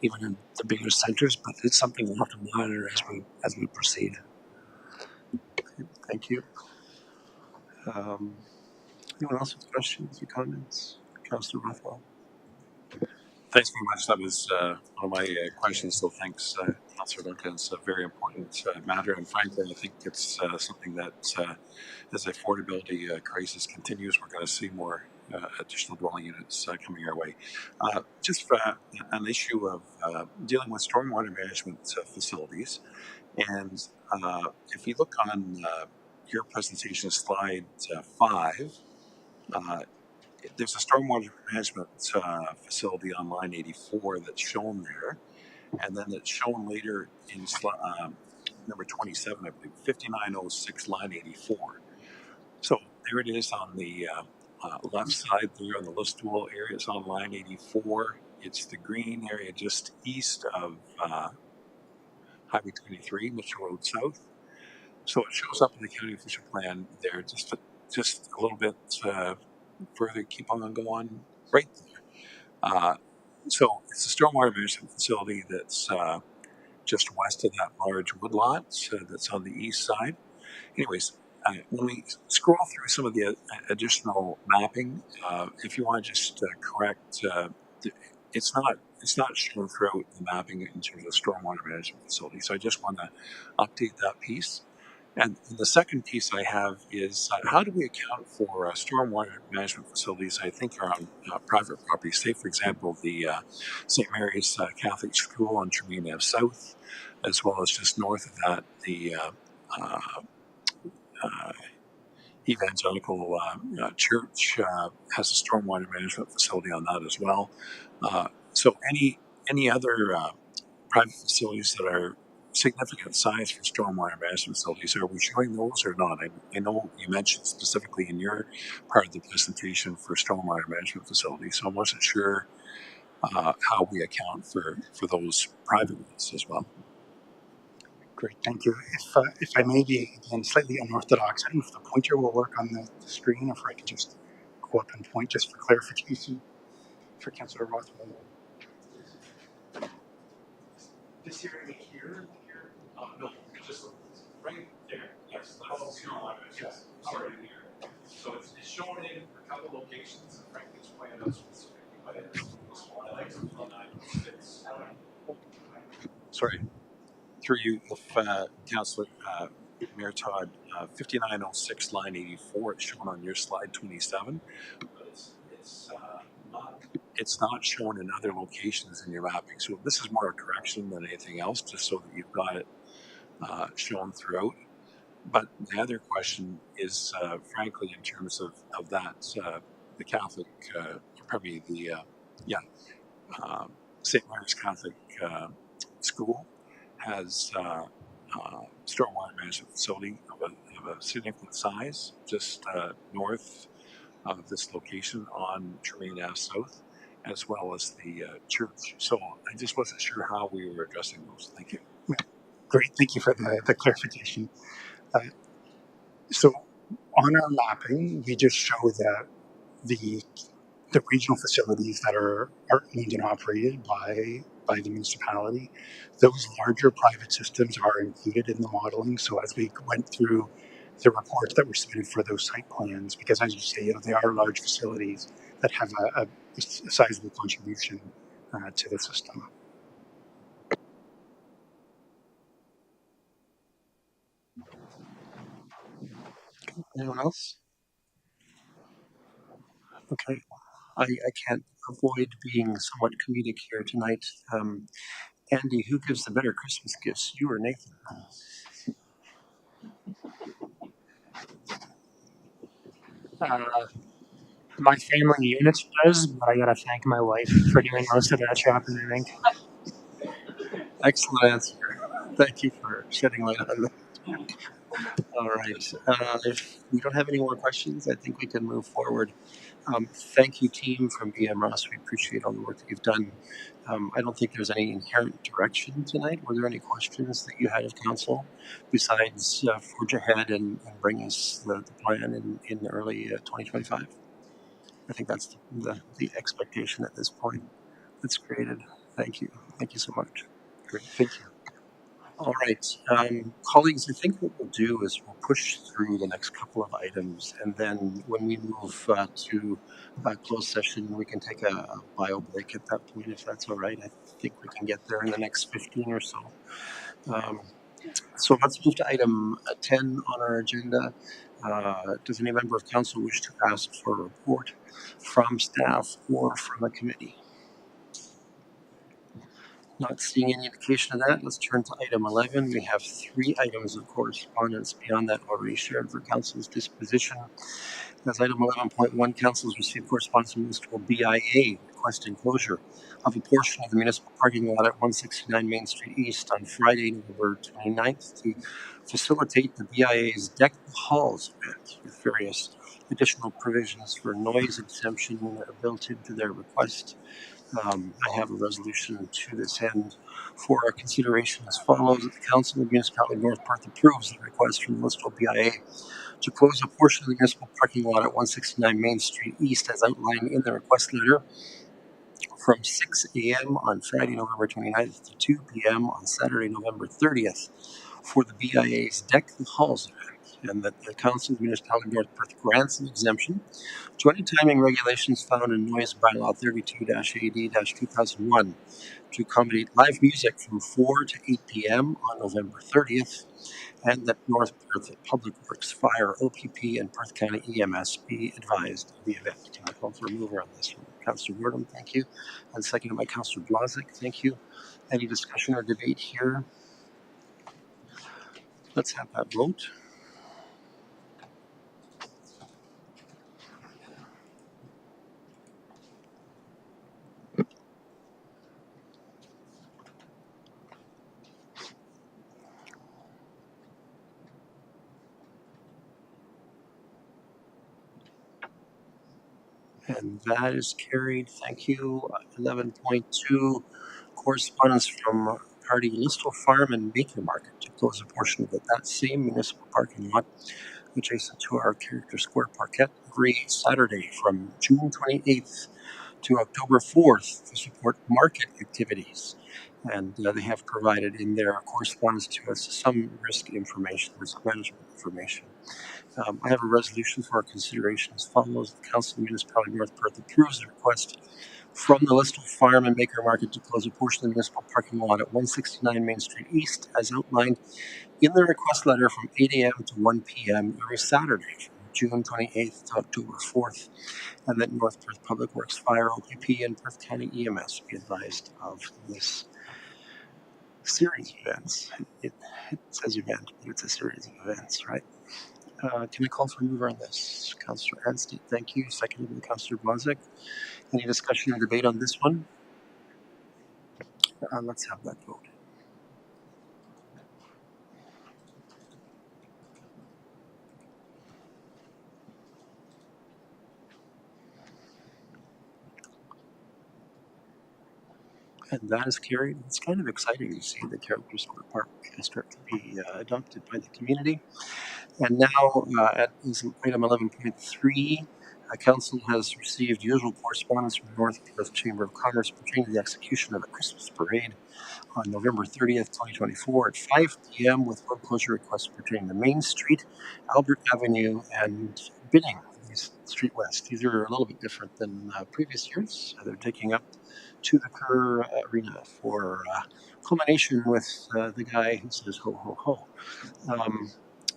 in the bigger centers. But it's something we'll have to monitor as we proceed. Okay, thank you. Anyone else with questions or comments? Councillor Rothwell. Thanks very much. That was one of my questions. So thanks, Councillor Duncan. It's a very important matter, and frankly, I think it's something that, as the affordability crisis continues, we're going to see more additional dwelling units coming our way. Just for an issue of dealing with stormwater management facilities, and if we look on your presentation, slide 5. There's a stormwater management facility on line 84 that's shown there, and then it's shown later in number 27, I believe, 5906 line 84. So there it is on the left side there on the Listowel area. It's on line 84. It's the green area just east of Highway 23, Mitchell Road South. So it shows up in the county official plan there, just a little bit further, keep on going right there. So it's a stormwater management facility that's just west of that large woodlot that's on the east side. Anyways, when we scroll through some of the additional mapping, if you want to just correct, it's not shown throughout the mapping in terms of stormwater management facilities. So I just want to update that piece. And the second piece I have is how do we account for stormwater management facilities I think are on private property? Say, for example, the St. Mary's Catholic School on Tremaine Ave South, as well as just north of that, the uh, Evangelical Church has a stormwater management facility on that as well. So any other private facilities that are significant size for stormwater management facilities, are we showing those or not? I know you mentioned specifically in your part of the presentation for stormwater management facilities, so I wasn't sure how we account for those private ones as well. Great, thank you. If I may be again slightly unorthodox, I don't know if the pointer will work on the screen, or if I can just go up and point just for clarification for Councillor Rothwell. This area here? No, just right there. Yes, that's yes, sorry. So it's shown in a couple locations, and frankly, it's pointed out specifically, but it's sorry, through you, if Councillor Mayor Todd, 5906 line 84, it's shown on your slide 27, but it's not shown in other locations in your mapping. So this is more a correction than anything else, just so that you've got it shown throughout. But the other question is, frankly, in terms of that, the Catholic, probably the, St. Mary's Catholic School has stormwater management facility of a significant size just north of this location on Tremaine Ave South, as well as the church. So I just wasn't sure how we were addressing those. Thank you. Great, thank you for the clarification. So on our mapping, we just show that the regional facilities that are owned and operated by the municipality, those larger private systems are included in the modeling. So as we went through the reports that were submitted for those site plans, because as you say, they are large facilities that have a sizable contribution to the system. Anyone else? Okay. I can't avoid being somewhat comedic here tonight. Andy, who gives the better Christmas gifts, you or Nathan? My family unit does, but I gotta thank my wife for doing most of that shopping, I think. Excellent answer. Thank you for shedding light on that. All right. If we don't have any more questions, I think we can move forward. Thank you, team from BMROS. We appreciate all the work that you've done. I don't think there's any inherent direction tonight. Were there any questions that you had of council besides forge ahead and bring us the plan in early 2025? I think that's the expectation at this point that's created. Thank you. Thank you so much. Great, thank you. All right, colleagues, I think what we'll do is we'll push through the next couple of items, and then when we move to closed session, we can take a bio break at that point, if that's all right. I think we can get there in the next 15 or so. So let's move to item 10 on our agenda. Does any member of council wish to ask for a report from staff or from a committee? Not seeing any indication of that, let's turn to item 11. We have 3 items of correspondence beyond that already shared for council's disposition. As item 11.1, council has received correspondence from municipal BIA requesting closure of a portion of the municipal parking lot at 169 Main Street East on Friday, November 29th to facilitate the BIA's Deck the Halls event with various additional provisions for noise exemption built into their request. I have a resolution to this end for our consideration as follows. That the Council of the Municipality of North Perth approves the request from the municipal BIA to close a portion of the municipal parking lot at 169 Main Street East as outlined in the request letter from 6 a.m. on Friday, November 29th to 2 p.m. on Saturday, November 30th for the BIA's Deck the Halls event. and that the Council of the Municipality of North Perth grants an exemption to any timing regulations found in Noise Bylaw 32-AD-2001 to accommodate live music from 4 to 8 p.m. on November 30th, and that North Perth Public Works, Fire, OPP, and Perth County EMS be advised of the event. Can I call for a mover on this one? Councillor Wardham, thank you. And seconded by Councillor Blazek, thank you. Any discussion or debate here? Let's have that vote. And that is carried. Thank you. 11.2, correspondence from Party Listle Farm and Baker Market to close a portion of that same municipal parking lot adjacent to our Character Square Parkette every Saturday from June 28th to October 4th to support market activities. And they have provided in their correspondence to us some risk information, risk management information. I have a resolution for our consideration as follows. The Council of the Municipality of North Perth approves the request from the Listle Farm and Baker Market to close a portion of the municipal parking lot at 169 Main Street East as outlined in the request letter from 8 a.m. to 1 p.m. every Saturday from June 28th to October 4th, and that North Perth Public Works, Fire, OPP, and Perth County EMS be advised of this series of events. It says event, but it's a series of events, right? Can I call for a mover on this? Councillor Anstey, thank you. Seconded by Councillor Blazek. Any discussion or debate on this one? Let's have that vote. And that is carried. It's kind of exciting to see the Character Square Park start to be adopted by the community. And now, at item 11.3, Council has received usual correspondence from the North Perth Chamber of Commerce pertaining to the execution of a Christmas parade on November 30th, 2024 at 5 p.m. with road closure requests pertaining to Main Street, Albert Avenue, and Binning Street West. These are a little bit different than previous years. They're taking up to the Kerr Arena for culmination with the guy who says ho, ho, ho.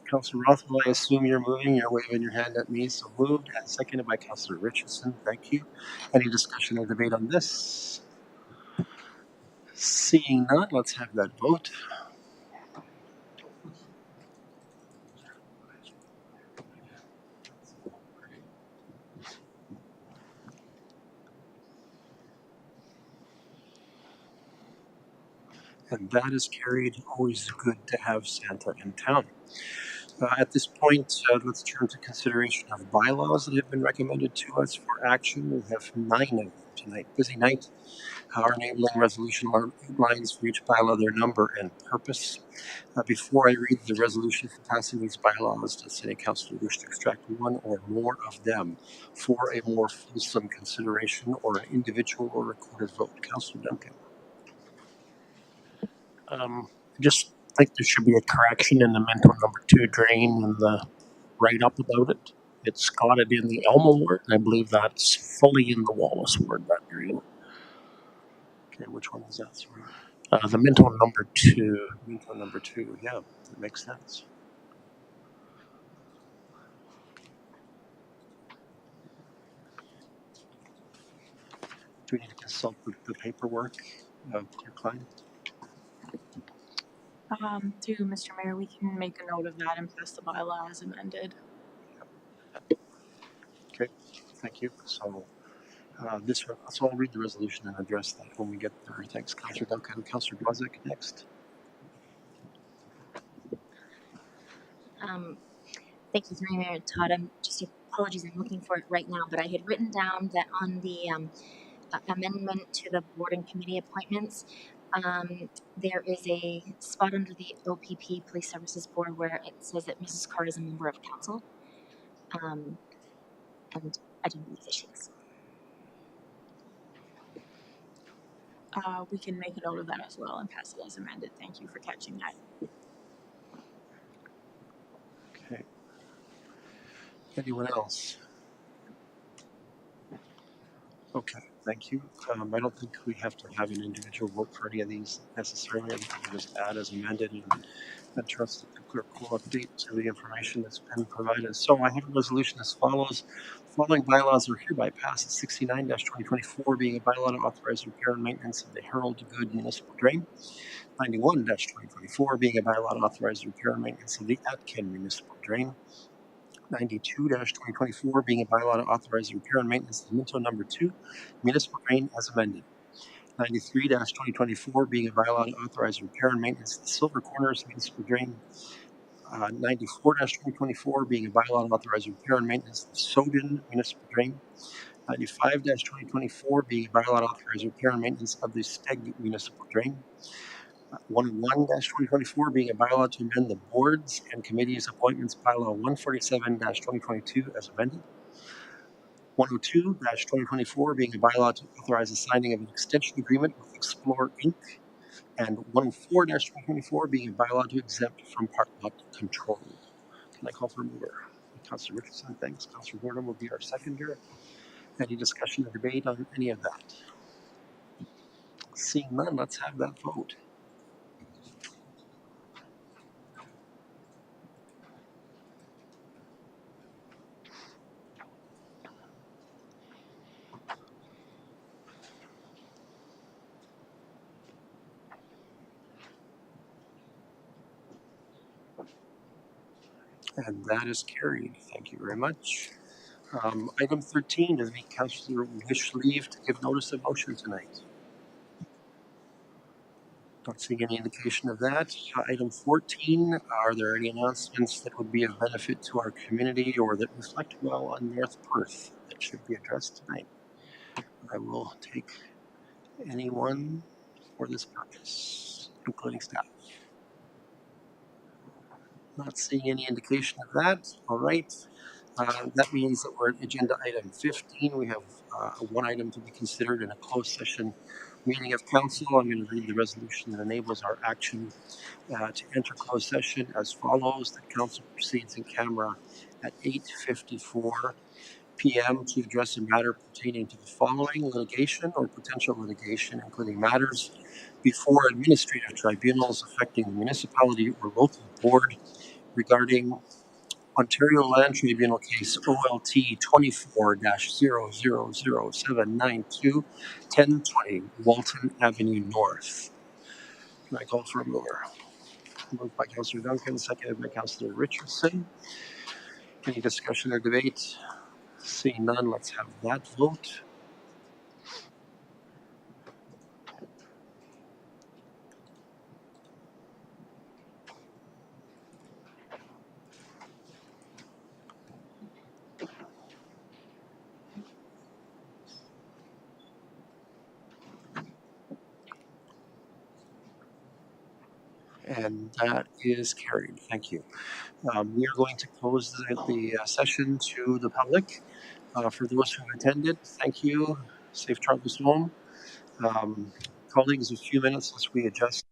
Councillor Rothwell, I assume you're moving. You're waving your hand at me, so moved. And seconded by Councillor Richardson. Thank you. Any discussion or debate on this? Seeing none, let's have that vote. And that is carried. Always good to have Santa in town. At this point, let's turn to consideration of bylaws that have been recommended to us for action. We have 9 of them tonight. Busy night. Our enabling resolution outlines for each bylaw their number and purpose. Before I read the resolution for passing these bylaws, does City Council wish to extract one or more of them for a more fulsome consideration or an individual or recorded vote? Councillor Duncan. I just think there should be a correction in the mental number 2 drain and the write-up about it. It's got it in the Elma ward, and I believe that's fully in the Wallace ward, that drain. Okay, which one is that? Sorry. The mental number 2. Mental number 2, yeah, that makes sense. Do we need to consult the paperwork of your client? Through Mr. Mayor, we can make a note of that and pass the bylaw as amended. Okay, thank you. So this one, so I'll read the resolution and address that when we get there. Thanks, Councillor Duncan. Councillor Blazek next. Thank you, through Mayor Todd. Apologies, I'm looking for it right now, but I had written down that on the amendment to the board and committee appointments, there is a spot under the OPP Police Services Board where it says that Mrs. Carr is a member of council, and I didn't believe that she is. We can make a note of that as well and pass it as amended. Thank you for catching that. Okay, Anyone else? Okay, thank you. I don't think we have to have an individual vote for any of these necessarily. I think we can just add as amended and trust that the clerk will update to the information that's been provided. So I have a resolution as follows. The following bylaws are hereby passed. 69-2024 being a bylaw to authorize repair and maintenance of the Herald Good Municipal Drain. 91-2024 being a bylaw to authorize repair and maintenance of the Atkin Municipal Drain. 92-2024 being a bylaw to authorize the repair and maintenance of the Minto Number 2 Municipal Drain as amended. 93-2024 being a bylaw to authorize repair and maintenance of the Silver Corners Municipal Drain. 94-2024 being a bylaw to authorize repair and maintenance of the Soden Municipal Drain. 95-2024 being a bylaw to authorize repair and maintenance of the Steg Municipal Drain. 101-2024 being a bylaw to amend the boards and committees appointments bylaw 147-2022 as amended. 102-2024 being a bylaw to authorize the signing of an extension agreement with Explore Inc. And 104-2024 being a bylaw to exempt from park lot control. Can I call for a mover? Councillor Richardson, thanks. Councillor Gordon will be our seconder. Any discussion or debate on any of that? Seeing none, let's have that vote. And that is carried. Thank you very much. Item 13, does any councillor wish leave to give notice of motion tonight? Not seeing any indication of that. Item 14, are there any announcements that would be of benefit to our community or that reflect well on North Perth that should be addressed tonight? I will take anyone for this purpose, including staff. Not seeing any indication of that. All right. That means that we're at agenda item 15. We have one item to be considered in a closed session meeting of council. I'm going to read the resolution that enables our action to enter closed session as follows. That council proceeds in camera at 8:54 p.m. to address a matter pertaining to the following litigation or potential litigation, including matters before administrative tribunals affecting the municipality or local board regarding Ontario Land Tribunal case OLT 24-000792 1020 Walton Avenue North. Can I call for a mover? Moved by Councillor Duncan, seconded by Councillor Richardson. Any discussion or debate? Seeing none, let's have that vote. And that is carried. Thank you. We are going to close the session to the public. For those who attended, thank you. Safe travels home. Colleagues, a few minutes as we adjust.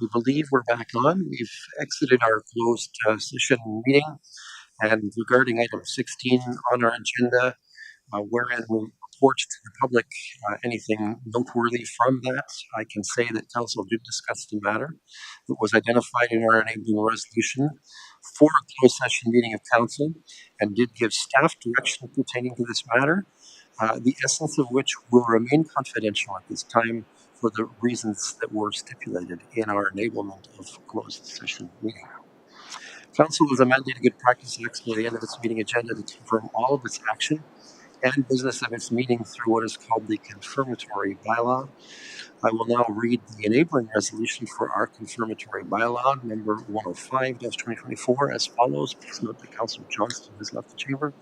We believe we're back on. We've exited our closed session meeting, and regarding item 16 on our agenda, wherein we report to the public anything noteworthy from that, I can say that Council did discuss the matter that was identified in our enabling resolution for a closed session meeting of Council, and did give staff direction pertaining to this matter, the essence of which will remain confidential at this time for the reasons that were stipulated in our enablement of closed session meeting. Council has amended a good practice act near the end of its meeting agenda to confirm all of its action and business of its meeting through what is called the confirmatory bylaw. I will now read the enabling resolution for our confirmatory bylaw, number 105-2024, as follows. Please note that Councillor Johnston has left the chamber.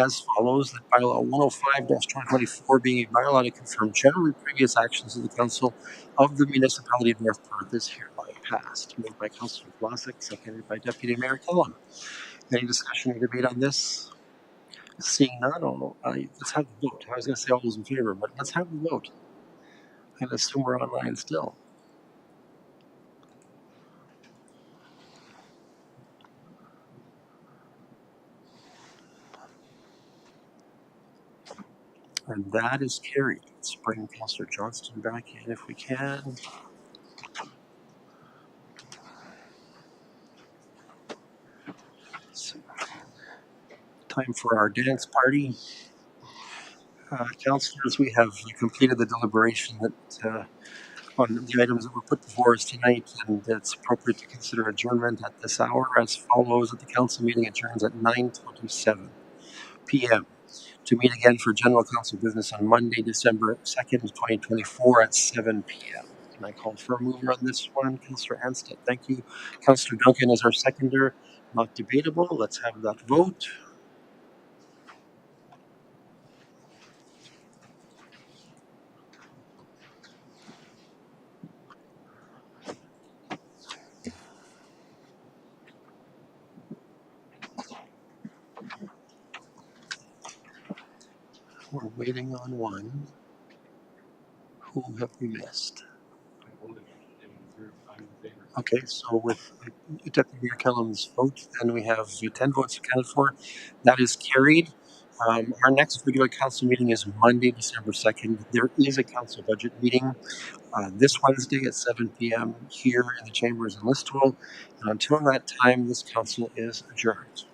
As follows, that bylaw 105-2024 being a bylaw to confirm generally previous actions of the Council of the Municipality of North Perth is hereby passed. Moved by Councillor Vlasic, seconded by Deputy Mayor Killam. Any discussion or debate on this? Seeing none, let's have the vote. I was going to say all those in favor, but let's have the vote. I assume we're online still. And that is carried. Let's bring Councillor Johnston back in if we can. So, time for our dance party. Councillors, we have completed the deliberation that on the items that were put before us tonight, and it's appropriate to consider adjournment at this hour as follows: that the council meeting adjourns at 9:27 p.m. to meet again for general council business on Monday, December 2nd, 2024 at 7 p.m. Can I call for a mover on this one? Councillor Anstead, thank you. Councillor Duncan is our seconder. Not debatable. Let's have that vote. We're waiting on one. Who have we missed? Okay, so with Deputy Mayor Kellam's vote, then we have 10 votes accounted for. That is carried. Our next regular council meeting is Monday, December 2nd. There is a council budget meeting this Wednesday at 7 p.m. here in the chambers in Listowel. And until that time, this council is adjourned.